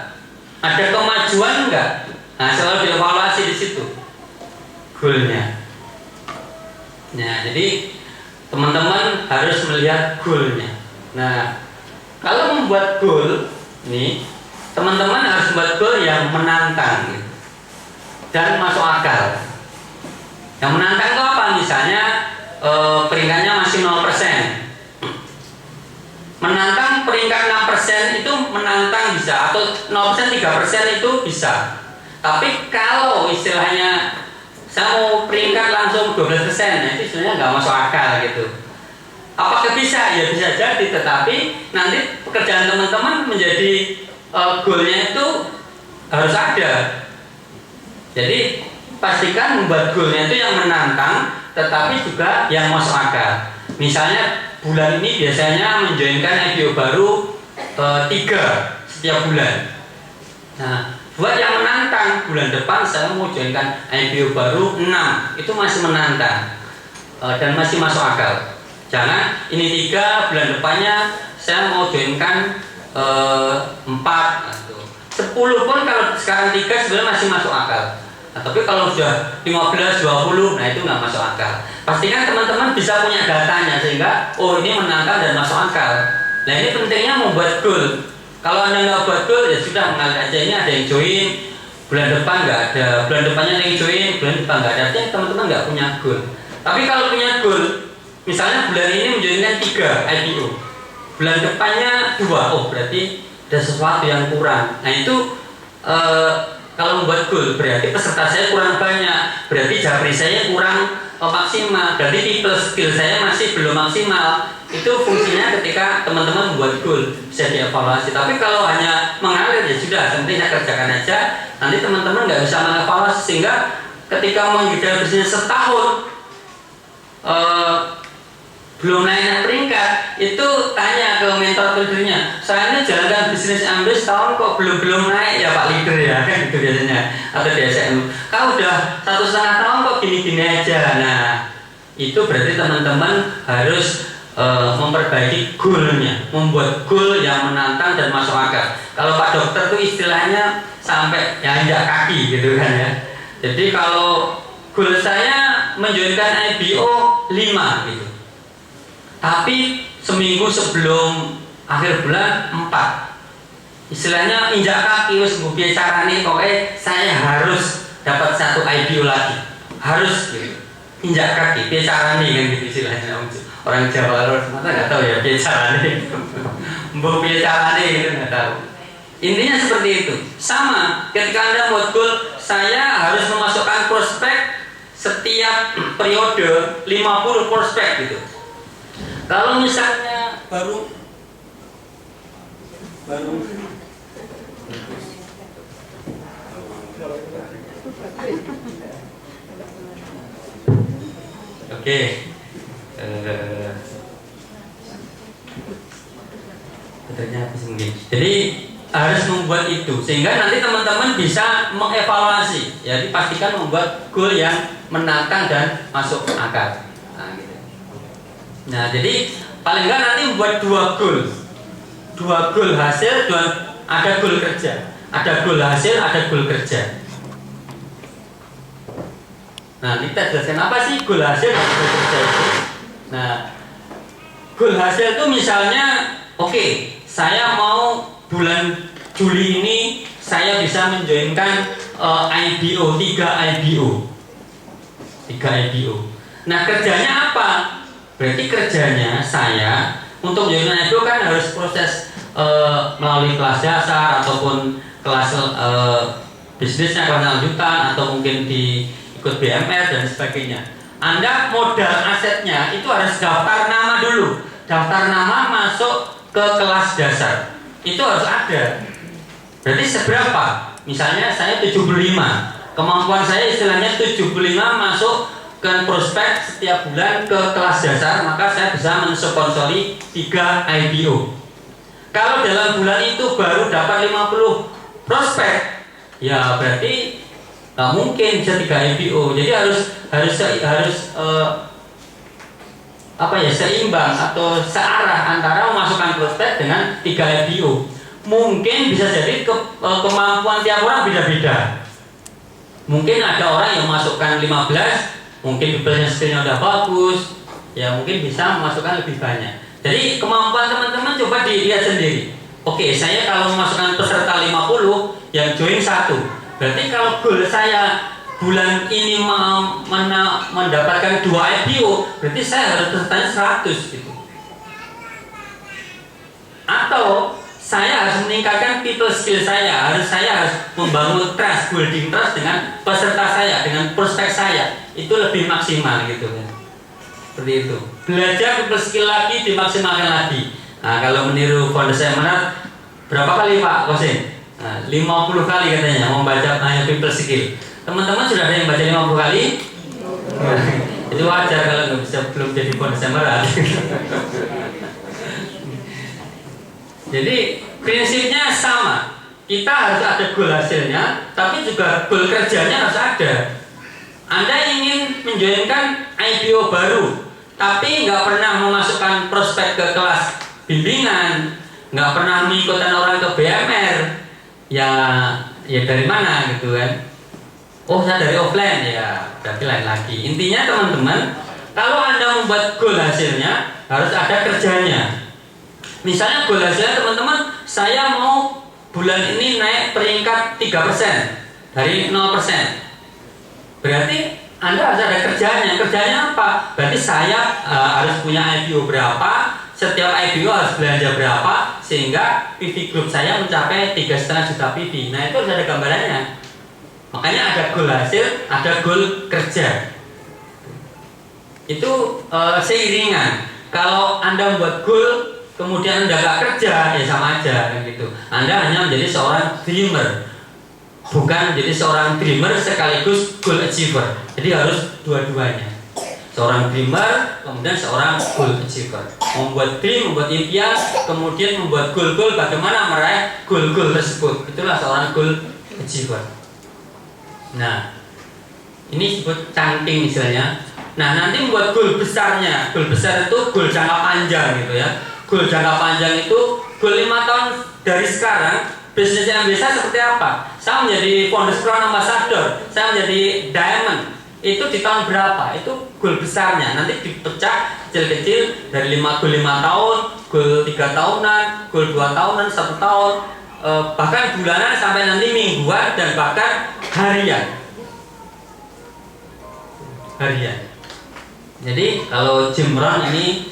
Ada kemajuan enggak? Nah selalu dievaluasi di situ goalnya. Nah jadi teman-teman harus melihat goalnya. Nah kalau membuat goal nih, teman-teman harus membuat goal yang menantang gitu, dan masuk akal. Yang menantang itu apa? Misalnya peringkatnya masih 0%. Menantang peringkat 6% itu menantang bisa, atau 0% 3% itu bisa. Tapi kalau istilahnya saya mau peringkat langsung 12%, nah itu sebenarnya nggak masuk akal gitu. Apakah bisa? Ya bisa jadi, tetapi nanti pekerjaan teman-teman menjadi goalnya itu harus ada. Jadi pastikan membuat goalnya itu yang menantang, tetapi juga yang masuk akal. Misalnya bulan ini biasanya menjoinkan IPO baru 3 setiap bulan. Nah, buat yang menantang, bulan depan saya mau joinkan IPO baru 6, itu masih menantang. dan masih masuk akal. Jangan ini 3, bulan depannya saya mau joinkan 4 gitu. 10 pun kalau sekarang 3 sebenarnya masih masuk akal. Nah, tapi kalau sudah 15, 20, nah itu nggak masuk akal. Pastikan teman-teman bisa punya datanya sehingga oh ini menangkal dan masuk akal. Nah ini pentingnya membuat goal. Kalau Anda nggak buat goal ya sudah mengalir aja, ini ada yang join, bulan depan nggak ada, bulan depannya ada yang join, bulan depan nggak ada. Artinya teman-teman nggak punya goal. Tapi kalau punya goal, misalnya bulan ini menjoinkan 3 IPO, bulan depannya 2, oh berarti ada sesuatu yang kurang. Nah itu kalau membuat goal berarti peserta saya kurang banyak, berarti japri saya kurang maksimal, berarti tipe skill saya masih belum maksimal. Itu fungsinya ketika teman-teman membuat goal bisa dievaluasi. Tapi kalau hanya mengalir ya sudah, nanti saya kerjakan aja. Nanti teman-teman nggak bisa mengevaluasi sehingga ketika menghidup bisnis setahun belum naik peringkat, itu tanya ke mentor leadernya, saya ini jalankan bisnis Ambil setahun kok belum naik ya Pak leader ya, kan gitu biasanya. Atau biasanya kau udah 1,5 tahun kok gini-gini aja. Nah itu berarti teman-teman harus memperbaiki goalnya, membuat goal yang menantang dan masuk akal. Kalau Pak Dokter tuh istilahnya sampai ya injak kaki gitu kan ya. Jadi kalau goal saya menjoinkan IPO 5 gitu, tapi seminggu sebelum akhir bulan 4, istilahnya injak kaki wis mbok carane pokoknya saya harus dapat 1 IPO lagi, harus gitu. Injak kaki piye carane kan gitu istilahnya. Orang Jawa luar mata nggak tahu ya piye carane, mbok piye carane gitu nggak tahu. Intinya seperti itu. Sama ketika Anda buat goal, saya harus memasukkan prospek setiap periode 50 prospek gitu. Kalau misalnya baru oke. Betulnya apa sih mungkin? Jadi harus membuat itu sehingga nanti teman-teman bisa mengevaluasi. Jadi pastikan membuat goal yang menantang dan masuk akal. Nah, gitu. Nah, jadi paling enggak nanti membuat 2 goal. 2 goal hasil, ada goal kerja. Ada goal hasil, ada goal kerja. Nah, kita jelaskan apa sih goal hasil dan goal kerja itu. Nah, goal hasil itu misalnya, oke, saya mau bulan Juli ini saya bisa menjoinkan IPO 3 IPO. Nah, kerjanya apa? Berarti kerjanya saya untuk menjoinkan IPO kan harus proses melalui kelas dasar ataupun kelas bisnisnya, kelas lanjutan, atau mungkin ikut BMR dan sebagainya. Anda modal asetnya itu harus daftar nama dulu. Daftar nama masuk ke kelas dasar. Itu harus ada. Berarti seberapa? Misalnya saya 75. Kemampuan saya istilahnya 75 masuk ke prospek setiap bulan ke kelas dasar, maka saya bisa mensponsori 3 IPO. Kalau dalam bulan itu baru dapat 50 prospek, ya berarti nggak mungkin bisa 3 IPO. Jadi harus seimbang atau searah antara memasukkan prospek dengan 3 IPO. Mungkin bisa jadi kemampuan tiap orang beda-beda. Mungkin ada orang yang memasukkan 15, mungkin people skillnya udah bagus, ya mungkin bisa memasukkan lebih banyak. Jadi kemampuan teman-teman coba dilihat sendiri. Oke, saya kalau memasukkan peserta 50, yang join 1. Berarti kalau goal saya bulan ini mendapatkan 2 IPO, berarti saya harus pesertanya 100 gitu. Atau saya harus meningkatkan people skill saya harus membangun trust, building trust dengan peserta saya, dengan prospek saya, itu lebih maksimal gitu kan. Seperti itu. Belajar people skill lagi, dimaksimalkan lagi. Nah, kalau meniru founder saya Menat, berapa kali Pak Kosin? Nah, 50 kali katanya membaca people skill. Teman-teman sudah ada yang baca 50 kali? Itu wajar kalau nggak bisa, belum jadi founder saya Menat. Jadi prinsipnya sama. Kita harus ada goal hasilnya, tapi juga goal kerjanya harus ada. Anda ingin menjoinkan IPO baru, tapi nggak pernah memasukkan prospek ke kelas bimbingan, nggak pernah mengikutan orang ke BMR, ya dari mana gitu kan? Oh, saya dari offline, ya berarti lain lagi. Intinya teman-teman, kalau Anda membuat goal hasilnya, harus ada kerjanya. Misalnya goal hasilnya teman-teman, saya mau bulan ini naik peringkat 3% dari 0%. Berarti Anda harus ada kerjanya. Kerjanya apa? Berarti saya harus punya IPO berapa, setiap IPO harus belanja berapa, sehingga PV group saya mencapai 3,5 juta PV. Nah, itu harus ada gambarannya. Makanya ada goal hasil, ada goal kerja. Itu seiringan. Kalau Anda membuat goal, kemudian Anda gak kerja, ya sama aja kan gitu. Anda hanya menjadi seorang dreamer, bukan menjadi seorang dreamer sekaligus goal achiever. Jadi harus dua-duanya. Seorang dreamer, kemudian seorang goal achiever. Membuat dream, membuat impian, kemudian membuat goal-goal bagaimana meraih goal-goal tersebut. Itulah seorang goal achiever. Nah, ini disebut chunking istilahnya. Nah, nanti membuat goal besarnya. Goal besar itu goal jangka panjang gitu ya. Goal jangka panjang itu goal 5 tahun dari sekarang. Bisnis yang bisa seperti apa? Saya menjadi Founders Crown Ambassador, saya menjadi Diamond. Itu di tahun berapa? Itu goal besarnya. Nanti dipecah kecil-kecil dari goal 5 tahun, goal 3 tahunan, goal 2 tahunan, 1 tahun, bahkan bulanan sampai nanti mingguan dan bahkan harian. Jadi kalau Jim Rohn ini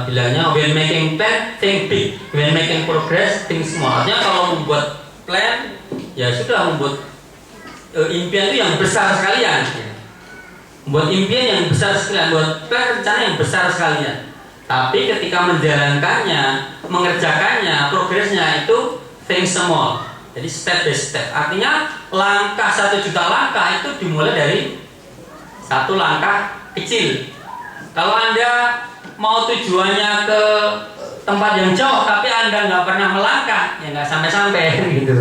bilangnya when making plan think big, when making progress think small. Artinya kalau membuat plan ya sudah membuat impian itu yang besar sekalian. Membuat impian yang besar sekalian, buat plan rencana yang besar sekalian. Tapi ketika menjalankannya, mengerjakannya, progresnya itu think small. Jadi step by step. Artinya langkah 1 juta langkah itu dimulai dari 1 langkah kecil. Kalau Anda mau tujuannya ke tempat yang jauh tapi Anda nggak pernah melangkah, ya nggak sampai-sampai gitu.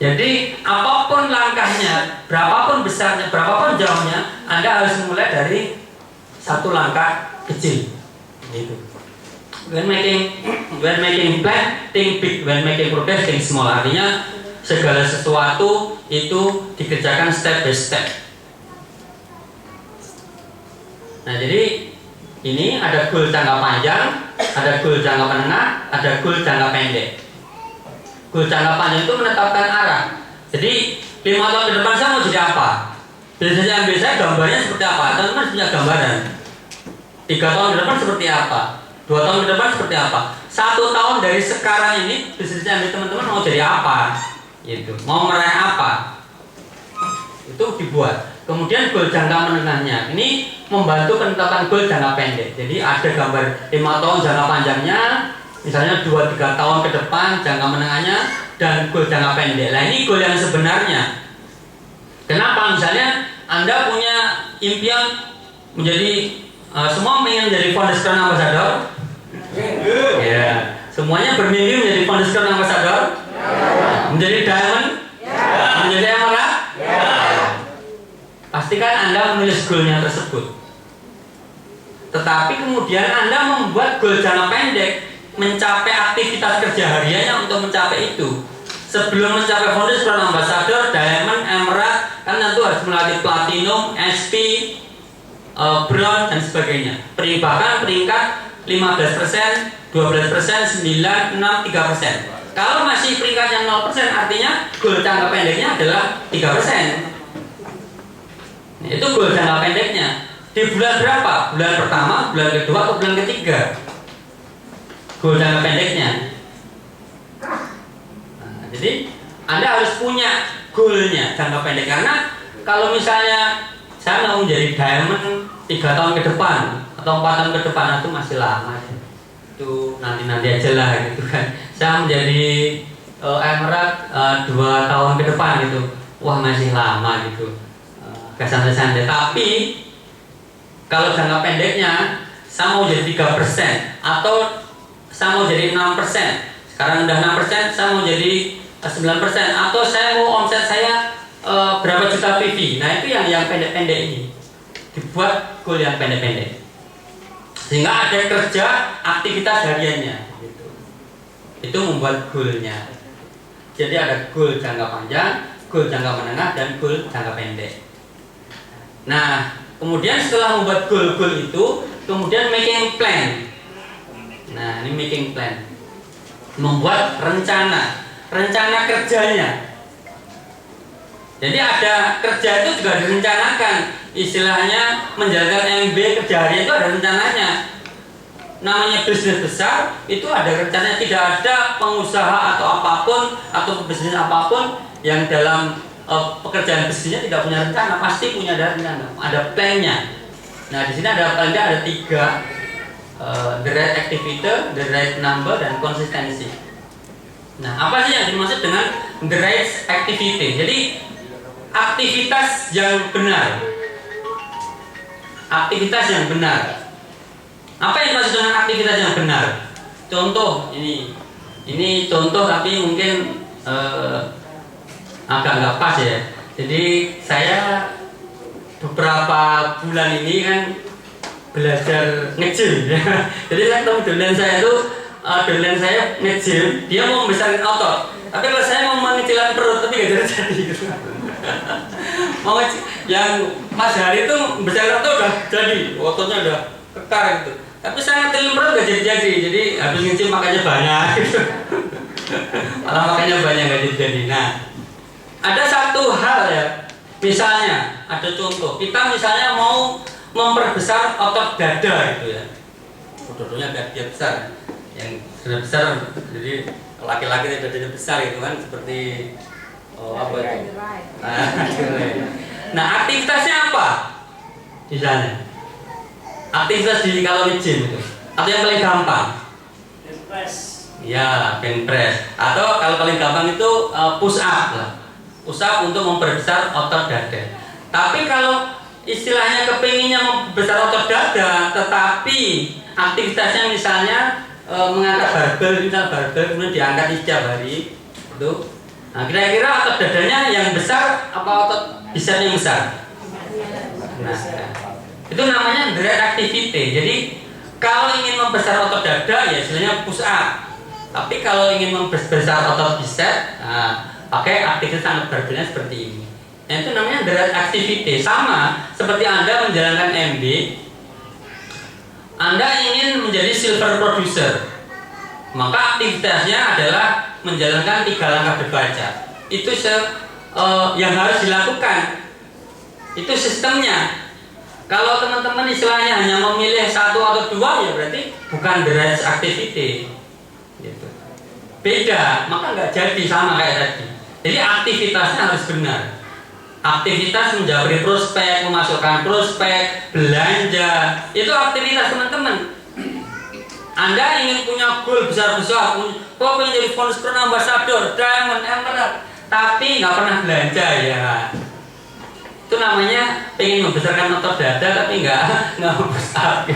Jadi apapun langkahnya, berapapun besarnya, berapapun jauhnya, Anda harus mulai dari 1 langkah kecil. Gitu. When making plan, think big. When making progress, think small. Artinya segala sesuatu itu dikerjakan step by step. Nah, jadi ini ada goal jangka panjang, ada goal jangka menengah, ada goal jangka pendek. Goal jangka panjang itu menetapkan arah. Jadi 5 tahun ke depan saya mau jadi apa? Biasanya saya gambarnya seperti apa? Teman-teman punya gambaran. 3 tahun ke depan seperti apa? 2 tahun ke depan seperti apa? 1 tahun dari sekarang ini bisnisnya teman-teman mau jadi apa? Gitu. Mau meraih apa? Itu dibuat. Kemudian goal jangka menengahnya ini membantu penetapan goal jangka pendek. Jadi ada gambar 5 tahun jangka panjangnya, misalnya 2-3 tahun ke depan jangka menengahnya, dan goal jangka pendek. Nah, ini goal yang sebenarnya. Kenapa? Misalnya Anda punya impian menjadi semua ingin menjadi Founders Crown Ambassador. Ya, semuanya bermimpi menjadi Founders Crown Ambassador. Menjadi Diamond. Menjadi Emerald. Pastikan Anda menulis goalnya tersebut. Tetapi kemudian Anda membuat goal jangka pendek, mencapai aktivitas kerja hariannya untuk mencapai itu. Sebelum mencapai Founders Crown Ambassador, Diamond, Emerald, kan tentu harus melatih Platinum, SP, Bronze dan sebagainya. Bahkan peringkat 15%, 12%, 9, 6, 3%. Kalau masih peringkatnya 0%, artinya goal jangka pendeknya adalah 3%. Itu goal jangka pendeknya. Di bulan berapa? Bulan pertama, bulan kedua, atau bulan ketiga? Goal jangka pendeknya. Nah, jadi Anda harus punya goalnya jangka pendek. Karena kalau misalnya saya mau menjadi Diamond 3 tahun ke depan atau 4 tahun ke depan, itu masih lama. Itu nanti aja lah gitu kan. Saya menjadi Emerald 2 tahun ke depan gitu. Wah, masih lama gitu. Gak santai-santai. Tapi kalau jangka pendeknya saya mau jadi 3% atau saya mau jadi 6%. Sekarang udah 6%, saya mau jadi 9%, atau saya mau omset saya berapa juta PV. Nah itu yang pendek-pendek ini dibuat goal yang pendek-pendek sehingga ada kerja aktivitas hariannya gitu. Itu membuat goalnya. Jadi ada goal jangka panjang, goal jangka menengah, dan goal jangka pendek. Nah kemudian setelah membuat goal-goal itu, kemudian making plan. Nah ini making plan, membuat rencana kerjanya. Jadi ada kerja itu juga direncanakan. Istilahnya menjalankan MB kerja harian itu ada rencananya. Namanya bisnis besar itu ada rencananya. Tidak ada pengusaha atau apapun atau bisnis apapun yang dalam pekerjaan bisnisnya tidak punya rencana. Pasti punya rencana, ada plan-nya. Nah di sini ada paling tidak ada 3, the right activity, the right number, dan konsistensi. Nah apa sih yang dimaksud dengan the right activity? Jadi aktivitas yang benar. Aktivitas yang benar. Apa yang dimaksud dengan aktivitas yang benar? Contoh ini contoh tapi mungkin agak nggak pas ya. Jadi saya beberapa bulan ini kan belajar nge-gym ya. Jadi saya ketemu dosen saya itu nge-gym, dia mau membesarkan otot. Tapi kalau saya mau mengecilkan perut tapi nggak jadi gitu. Mau yang Mas Hari itu membesarkan otot udah jadi, ototnya udah kekar gitu. Tapi saya ngecilin perut nggak jadi. Jadi habis nge-gym makannya banyak gitu. Malah makannya banyak nggak jadi. Nah, ada satu hal ya. Misalnya ada contoh, kita misalnya mau memperbesar otot dada gitu ya. Ototnya dia besar, yang sudah besar, jadi laki-laki dadanya besar gitu kan, seperti apa itu? Nah aktivitasnya apa? Misalnya aktivitas di kalau di gym itu, atau yang paling gampang? Bench press. Ya, bench press. Atau kalau paling gampang itu push up lah. Push up untuk memperbesar otot dada. Tapi kalau istilahnya kepinginnya membesar otot dada, tetapi aktivitasnya misalnya mengangkat barbel, misal barbel kemudian diangkat setiap hari, itu. Nah kira-kira otot dadanya yang besar apa otot bisanya yang besar? Nah, itu namanya direct activity. Jadi kalau ingin membesar otot dada ya istilahnya push up. Tapi kalau ingin membesar otot bicep, pakai aktivitas angkat barbelnya seperti ini. Nah, itu namanya direct activity. Sama seperti Anda menjalankan MB, Anda ingin menjadi silver producer, maka aktivitasnya adalah menjalankan 3 langkah berbaca. Itu yang harus dilakukan. Itu sistemnya. Kalau teman-teman istilahnya hanya memilih 1 atau 2 ya berarti bukan direct activity. Gitu. Beda, maka nggak jadi sama kayak tadi. Jadi aktivitasnya harus benar. Aktivitas menjawab prospek, memasukkan prospek, belanja, itu aktivitas teman-teman. Anda ingin punya goal besar-besar, pengen jadi Fonus Crown Ambassador, Diamond, Emerald, tapi nggak pernah belanja ya. Itu namanya pengen membesarkan otot dada tapi nggak besar.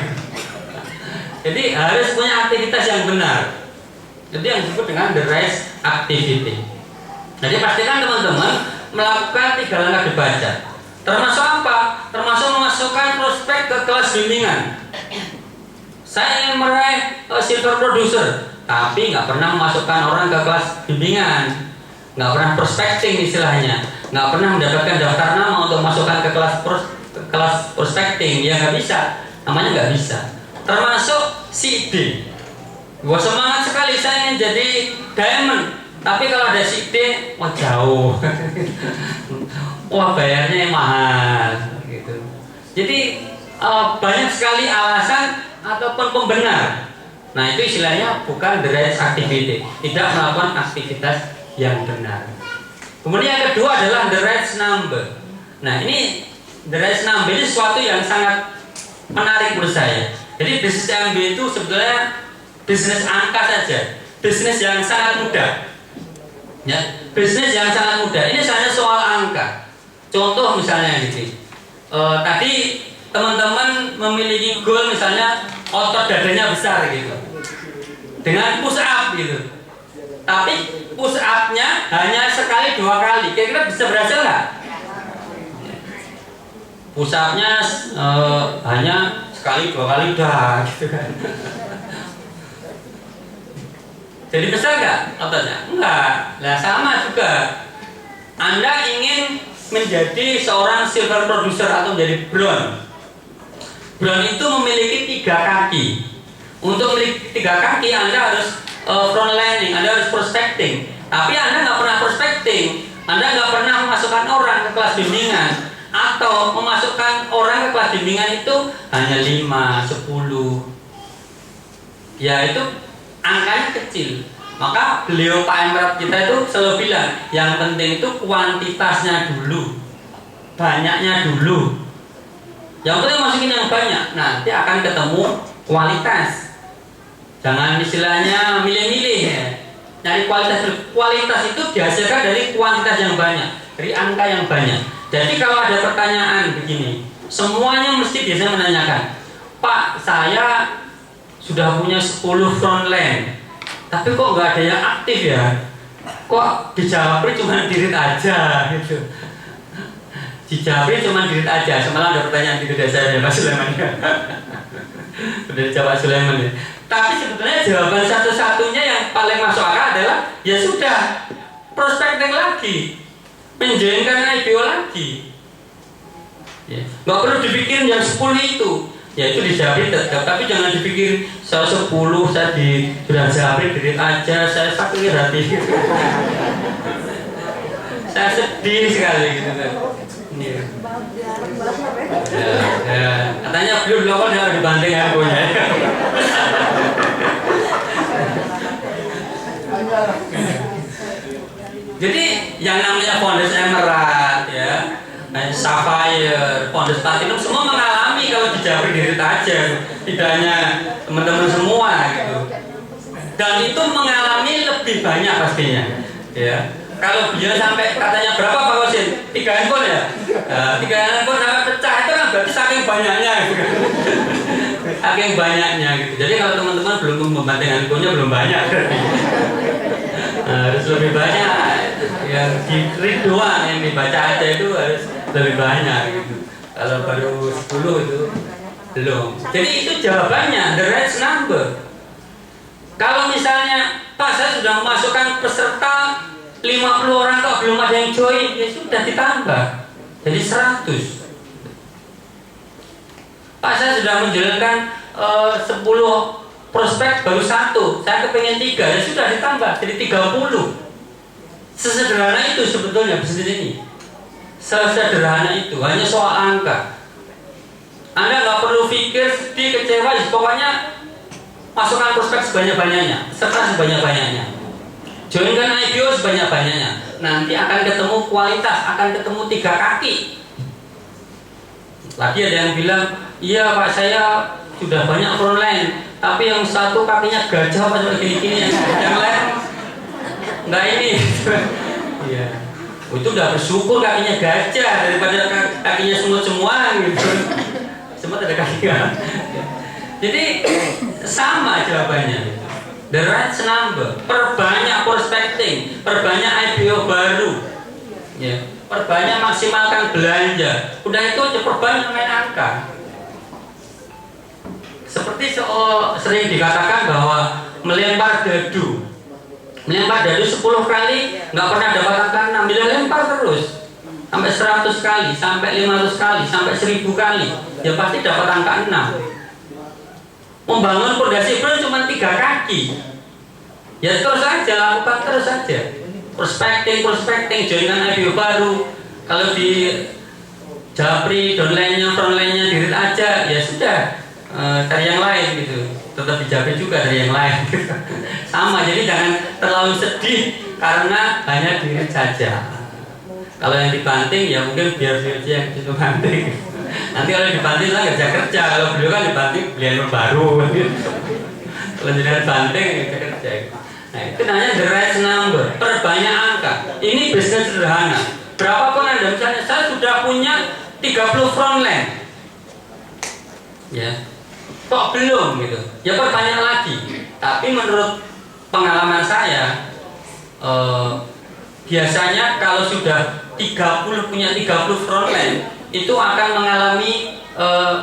Jadi harus punya aktivitas yang benar. Jadi yang disebut dengan the right activity. Jadi pastikan teman-teman melakukan 3 langkah dibaca. Termasuk apa? Termasuk memasukkan prospek ke kelas bimbingan. Saya ingin meraih silver producer, tapi nggak pernah memasukkan orang ke kelas bimbingan, nggak pernah prospecting istilahnya, nggak pernah mendapatkan daftar nama untuk masukkan ke kelas prospecting, ya nggak bisa, namanya nggak bisa. Termasuk si D. Gua semangat sekali saya ingin jadi diamond, tapi kalau ada si D, wah jauh, wah bayarnya mahal, gitu. Jadi banyak sekali alasan ataupun pembenar. Nah itu istilahnya bukan the right activity, tidak melakukan aktivitas yang benar. Kemudian yang kedua adalah the right number. Nah ini the right number ini sesuatu yang sangat menarik menurut saya. Jadi bisnis MB itu sebetulnya bisnis angka saja, bisnis yang sangat mudah. Ya, bisnis yang sangat mudah. Ini hanya soal angka. Contoh misalnya gitu. Tadi teman-teman memiliki goal misalnya otot dadanya besar gitu, dengan push up gitu. Tapi push upnya hanya sekali 2 kali. Kira-kira bisa berhasil nggak? push up-nya hanya sekali 2 kali udah gitu kan. Jadi besar nggak ototnya? Enggak. Nah sama juga. Anda ingin menjadi seorang silver producer atau menjadi bronze. Bronze itu memiliki 3 kaki. Untuk memiliki 3 kaki Anda harus front landing, Anda harus prospecting. Tapi Anda nggak pernah prospecting. Anda nggak pernah memasukkan orang ke kelas bimbingan, atau memasukkan orang ke kelas bimbingan itu hanya 5, 10. Ya itu angkanya kecil. Maka beliau Pak Emret kita itu selalu bilang, yang penting itu kuantitasnya dulu, banyaknya dulu. Yang penting masukin yang banyak, nanti akan ketemu kualitas. Jangan istilahnya milih-milih ya. Nyari kualitas dulu. Kualitas itu dihasilkan dari kuantitas yang banyak, dari angka yang banyak. Jadi kalau ada pertanyaan begini, semuanya mesti biasanya menanyakan, Pak, saya sudah punya 10 frontline, tapi kok nggak ada yang aktif ya? Kok di Japri cuma dirit aja gitu. Di Japri cuma dirit aja. Semalam ada pertanyaan gitu dari saya Pak Sulaiman. Dari Pak Sulaiman ya. Tapi sebetulnya jawaban satu-satunya yang paling masuk akal adalah ya sudah prospecting lagi, menjoinkan IPO lagi. Ya, nggak perlu dipikirin yang 10 itu. Ya itu di Japri tetap, tapi jangan dipikir saya 10, saya di sudah Japri dirit aja, saya sakit hati. Saya sedih sekali gitu kan. Ya, katanya belum lokal dia dibanting harganya. Jadi yang namanya Founders Emerald ya, Sapphire, Founders Platinum semua mengalami kalau di Japri dirit aja, tidak hanya teman-teman semua gitu. Dan itu mengalami lebih banyak pastinya ya. Kalau dia sampai katanya berapa Pak Kosin? 3 handphone ya? 3 handphone sampai pecah itu kan berarti saking banyaknya gitu. Saking banyaknya gitu. Jadi kalau teman-teman belum membanting handphonenya belum banyak. Harus lebih banyak. Yang di read doang yang dibaca aja itu harus lebih banyak gitu. Kalau baru 10 itu belum. Jadi itu jawabannya, the right number. Kalau misalnya Pak saya sudah memasukkan peserta 50 orang kok belum ada yang join, ya sudah ditambah jadi 100. Pak saya sudah menjalankan 10 prospek baru 1, saya kepengen 3, ya sudah ditambah jadi 30. Sesederhana itu sebetulnya bisnis ini. Sesederhana itu, hanya soal angka. Anda nggak perlu pikir sedih, kecewa, pokoknya masukkan prospek sebanyak-banyaknya, serta sebanyak-banyaknya. Joinkan IPO sebanyak-banyaknya. Nanti akan ketemu kualitas, akan ketemu 3 kaki. Lagi ada yang bilang, iya Pak saya sudah banyak frontline, tapi yang satu kakinya gajah apa gini-gini, yang lain enggak ini. Iya. Itu udah bersyukur kakinya gajah daripada kakinya semua gitu. Semua ada kaki kan. Jadi sama jawabannya. The right number, perbanyak prospecting, perbanyak IPO baru, ya, perbanyak maksimalkan belanja. Udah itu aja perbanyak main angka. Seperti sering dikatakan bahwa melempar dadu 10 kali nggak pernah dapat angka 6, bila lempar terus sampai 100 kali, sampai 500 kali, sampai 1000 kali, ya pasti dapat angka 6. Membangun fondasi belum cuma 3 kaki. Ya terus saja, lakukan terus saja. Prospecting, joinkan IPO baru. Kalau di Japri, downline-nya, frontline-nya dirit aja, ya sudah. Cari yang lain gitu. Tetap di Japri juga dari yang lain. Sama, jadi jangan terlalu sedih karena hanya dirit saja. Kalau yang dibanting ya mungkin biar dia yang dibanting. Nanti kalau dibanting lah nggak bisa kerja. Kalau beliau kan dibanting beli handphone baru. Kalau jenengan banting nggak bisa kerja. Nah itu namanya the right number, perbanyak angka. Ini bisnis sederhana. Berapapun Anda, misalnya saya sudah punya 30 frontline, ya, kok belum gitu? Ya perbanyak lagi. Tapi menurut pengalaman saya, biasanya kalau sudah punya 30 frontline itu akan mengalami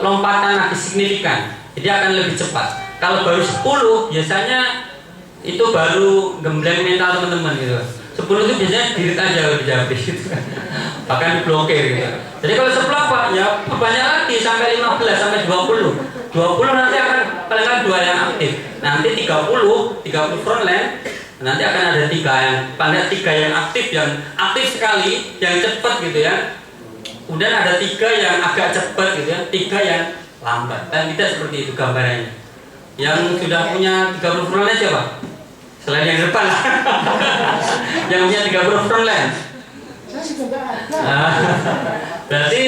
lompatan lagi signifikan, jadi akan lebih cepat. Kalau baru 10 biasanya itu baru gembleng mental teman-teman gitu. 10 itu biasanya dirit aja udah habis gitu. Bahkan diblokir gitu. Jadi kalau 10 apa? Ya banyak lagi sampai 15 sampai 20. 20 nanti akan paling kan 2 yang aktif. Nanti 30 frontline. Nanti akan ada 3 yang aktif sekali, yang cepat gitu ya. Kemudian ada 3 yang agak cepat gitu ya, 3 yang lambat. Dan tidak seperti itu gambarannya. Yang sudah punya 30 frontline siapa? Selain yang depan lah. Yang punya 30 frontline. Berarti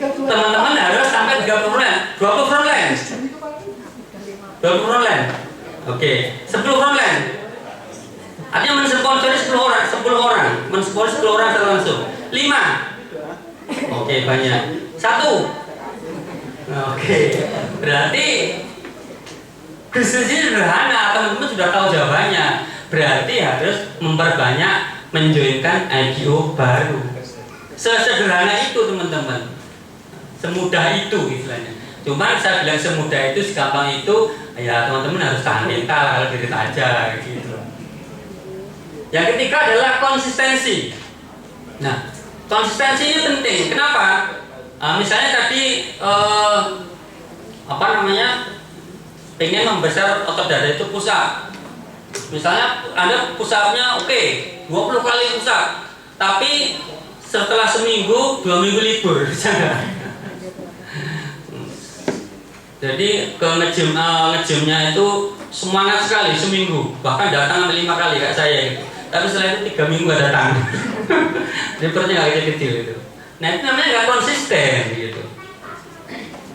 teman-teman harus sampai 30 frontline. 20 frontline. 20 frontline. Oke, 10 frontline. Artinya mensponsori 10 orang. Mensponsori 10 orang secara langsung. 5. Oke, banyak. 1. Oke. Berarti bisnis ini sederhana, teman-teman sudah tahu jawabannya. Berarti harus memperbanyak menjoinkan IPO baru. Sesederhana itu teman-teman. Semudah itu istilahnya. Cuma saya bilang semudah itu, segampang itu, ya teman-teman harus tahan mental kalau diri aja gitu. Yang ketiga adalah konsistensi. Nah, konsistensi ini penting. Kenapa? Misalnya tadi pengen membesar otot dada itu push up. Misalnya Anda push up-nya oke, 20 kali push up. Tapi setelah seminggu, 2 minggu libur. Jadi ke nge-gym-nya itu semangat sekali seminggu, bahkan datang sampai 5 kali kayak saya gitu. Tapi setelah itu 3 minggu gak datang. Jadi perutnya gak kecil gitu. Nah itu namanya gak konsisten gitu.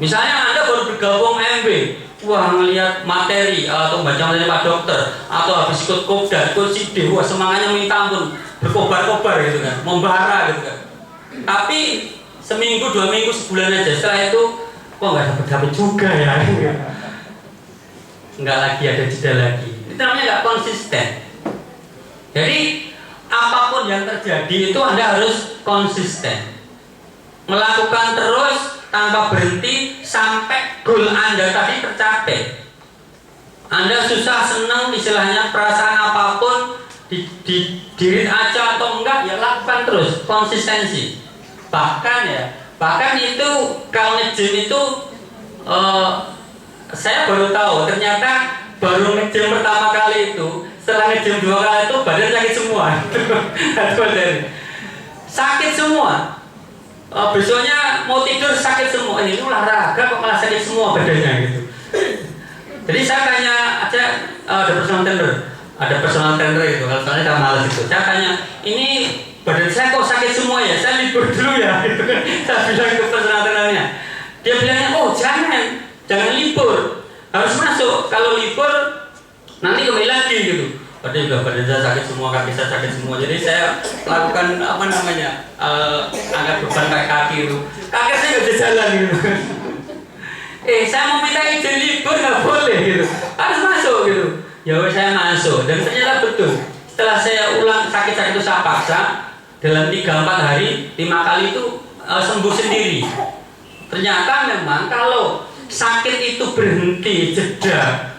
Misalnya Anda baru bergabung MB, wah ngelihat materi atau baca materi Pak Dokter, atau habis ikut Kopdar, ikut SID, wah semangatnya minta ampun, berkobar-kobar gitu kan, membara gitu kan. Tapi seminggu, 2 minggu, sebulan aja, setelah itu kok nggak dapet juga ya, nggak lagi ada jeda lagi. Itu namanya nggak konsisten. Jadi apapun yang terjadi itu Anda harus konsisten, melakukan terus tanpa berhenti sampai goal Anda tadi tercapai. Anda susah, senang, istilahnya perasaan apapun di diri aja atau enggak, ya lakukan terus, konsistensi. Bahkan itu kalau nge-gym itu saya baru tahu ternyata baru nge-gym pertama kali itu, setelah nge-gym 2 kali itu badan sakit semua. Sakit semua. Besoknya mau tidur sakit semua. Ini olahraga kok malah sakit semua badannya gitu. Jadi saya tanya aja, ada personal trainer itu, kalau soalnya saya malas itu. Saya tanya, ini badan saya kok sakit semua ya? Saya libur dulu ya. Gitu. Saya bilang ke personal trainernya. Dia bilangnya, oh jangan libur, harus masuk. Kalau libur nanti kembali lagi gitu. Padahal juga badan saya sakit semua, kaki saya sakit semua. Jadi saya lakukan angkat beban kayak kaki itu. Kaki saya nggak bisa jalan gitu. Saya mau minta izin libur nggak boleh gitu. Harus masuk gitu. Ya wes saya masuk dan ternyata betul. Setelah saya ulang sakit-sakit itu saya paksa, dalam 3-4 hari 5 kali itu sembuh sendiri. Ternyata memang kalau sakit itu berhenti, jeda,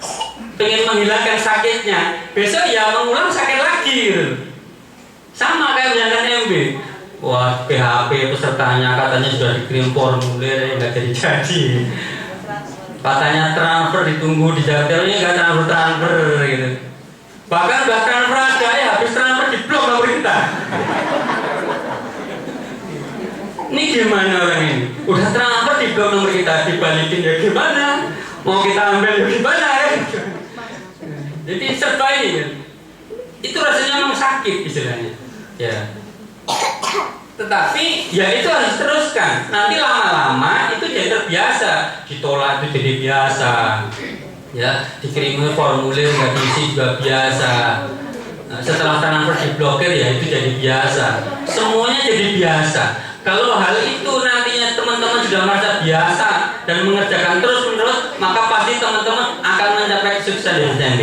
pengen menghilangkan sakitnya, besok ya mengulang sakit lagi gitu. Sama kayak menjalankan MB. Wah, PHP pesertanya katanya sudah dikirim formulir, nggak jadi. Katanya transfer ditunggu di Jakarta, nggak transfer gitu. Bahkan udah transfer aja ya, habis transfer diblok sama pemerintah. Ini gimana orang ini? Udah transfer diblok nomor kita, dibalikin ya gimana? Mau kita ambil ya gimana ya? Jadi serba ini kan. Itu rasanya memang sakit istilahnya. Ya. Tetapi ya itu harus teruskan. Nanti lama-lama itu jadi terbiasa. Ditolak itu jadi biasa. Ya, dikirim formulir nggak diisi juga biasa. Nah, setelah transfer diblokir ya itu jadi biasa. Semuanya jadi biasa. Kalau hal itu nantinya teman-teman sudah merasa biasa dan mengerjakan terus-menerus, maka pasti teman-teman akan mencapai sukses di SMB.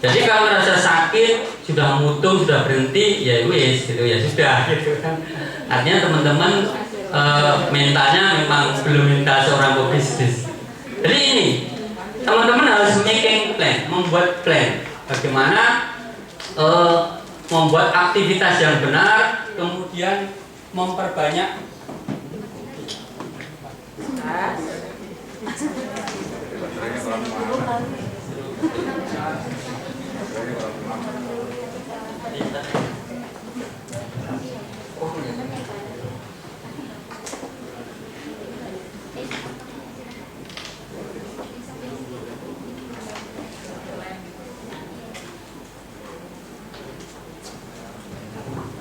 Jadi kalau merasa sakit, sudah mutung, sudah berhenti, ya wis gitu ya sudah gitu kan. Artinya teman-teman mentalnya memang belum mental seorang pebisnis. Jadi ini teman-teman harus making plan, membuat plan bagaimana membuat aktivitas yang benar, kemudian memperbanyak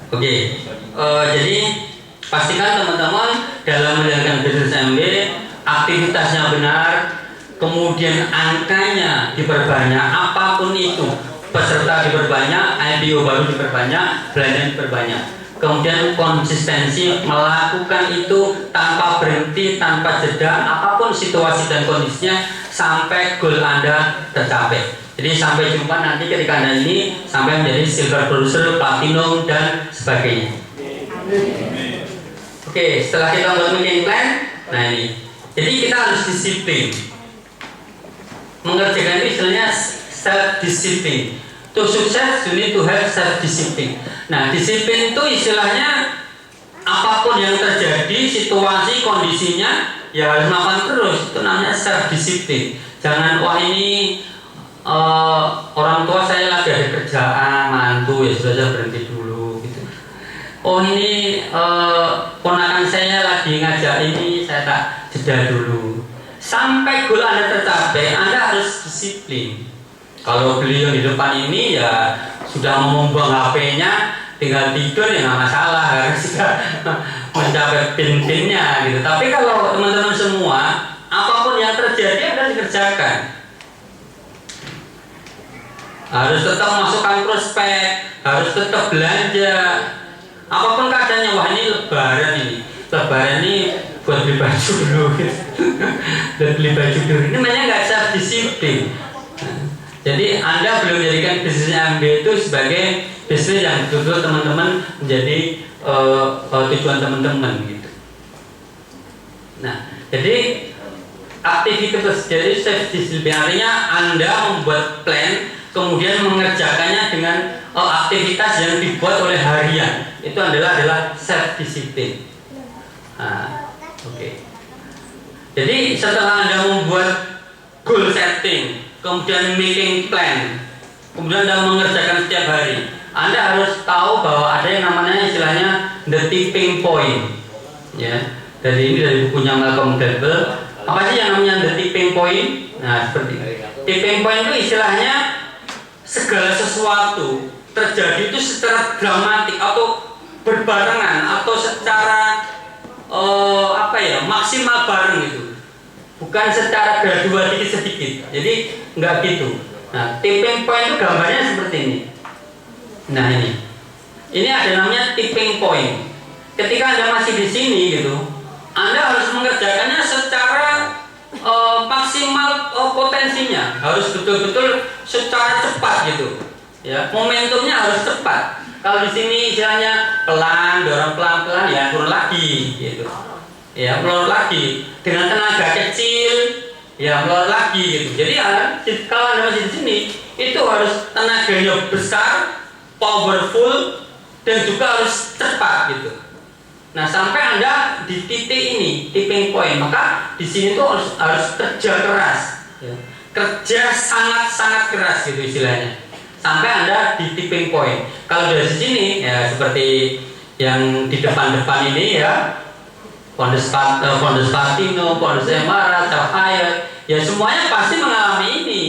Oke, jadi pastikan teman-teman dalam menjalankan bisnis MB aktivitasnya benar, kemudian angkanya diperbanyak, apapun itu, peserta diperbanyak, IPO baru diperbanyak, belanja diperbanyak. Kemudian konsistensi melakukan itu tanpa berhenti, tanpa jeda, apapun situasi dan kondisinya sampai goal Anda tercapai. Jadi sampai jumpa nanti ketika Anda ini sampai menjadi silver producer, platinum dan sebagainya. Oke, setelah kita membuat making plan, nah ini. Jadi kita harus disiplin. Mengerjakan ini istilahnya self discipline. To success you need to have self discipline. Nah, disiplin itu istilahnya apapun yang terjadi, situasi, kondisinya ya harus melakukan terus. Itu namanya self discipline. Jangan wah ini orang tua saya lagi ada kerjaan mantu ya sudah saya berhenti dulu gitu. Oh ini ponakan saya lagi ngajak ini saya tak jeda dulu. Sampai goal Anda tercapai, Anda harus disiplin. Kalau beliau di depan ini ya sudah membuang HP-nya, tinggal tidur ya nggak masalah, harus sudah mencapai pin-pinnya gitu. Tapi kalau teman-teman semua, apapun yang terjadi Anda dikerjakan. Harus tetap masukkan prospek, harus tetap belanja. Apapun keadaannya, wah ini lebaran ini. Lebaran ini buat beli baju dulu dan beli baju dulu. Ini namanya nggak self disiplin. Jadi Anda belum menjadikan bisnis MB itu sebagai bisnis yang betul-betul teman-teman menjadi tujuan teman-teman gitu. Nah, jadi aktivitas jadi self disiplin artinya Anda membuat plan, kemudian mengerjakannya dengan aktivitas yang dibuat oleh harian. Itu adalah self disiplin. Nah, oke. Jadi setelah Anda membuat goal setting, kemudian making plan, kemudian Anda mengerjakan setiap hari, Anda harus tahu bahwa ada yang namanya istilahnya the tipping point. Ya, dari ini dari bukunya Malcolm Gladwell. Apa sih yang namanya the tipping point? Nah, seperti ini. Tipping point itu istilahnya segala sesuatu terjadi itu secara dramatik atau berbarengan atau secara maksimal bareng gitu, bukan secara gradual sedikit-sedikit. Jadi nggak gitu. Nah, tipping point itu gambarnya seperti ini. Nah ini ada namanya tipping point. Ketika Anda masih di sini gitu, Anda harus mengerjakannya secara maksimal potensinya, harus betul-betul secara cepat gitu. Ya, momentumnya harus cepat. Kalau di sini istilahnya pelan, dorong pelan-pelan ya turun lagi gitu. Ya, melorot lagi dengan tenaga kecil, ya melorot lagi gitu. Jadi kalau Anda masih di sini, itu harus tenaganya besar, powerful, dan juga harus cepat gitu. Nah, sampai Anda di titik ini, tipping point, maka di sini tuh harus kerja keras, ya. Kerja sangat-sangat keras gitu istilahnya. Sampai Anda di tipping point. Kalau dari sini ya seperti yang di depan-depan ini ya, Fondes Partino, Fondes Emara, Cahaya, ya semuanya pasti mengalami ini.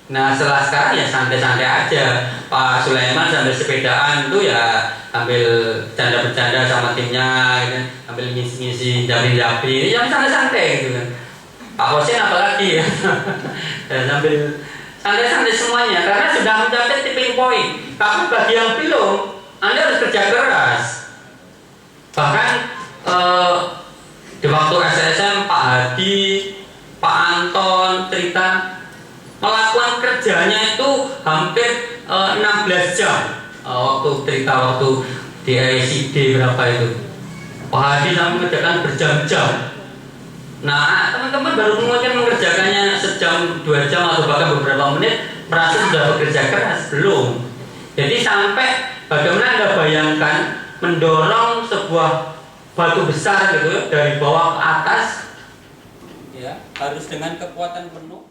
Nah, setelah sekarang ya santai-santai aja. Pak Sulaiman sambil sepedaan itu ya ambil bercanda-bercanda sama timnya, gitu, ambil ngisi-ngisi jabri-jabri, yang santai-santai gitu kan. Pak Hosen apalagi ya, dan sambil santai-santai semuanya karena sudah mencapai tipping point. Tapi bagi yang belum, Anda harus kerja keras. Bahkan di waktu SSM Pak Hadi, Pak Anton cerita melakukan kerjanya itu hampir 16 jam waktu di ICD berapa itu. Pak Hadi sampai mengerjakan berjam-jam. Nah, teman-teman baru mungkin mengerjakannya sejam, 2 jam atau bahkan beberapa menit merasa sudah bekerja keras, belum. Jadi sampai bagaimana Anda bayangkan mendorong sebuah batu besar gitu dari bawah ke atas, ya harus dengan kekuatan penuh.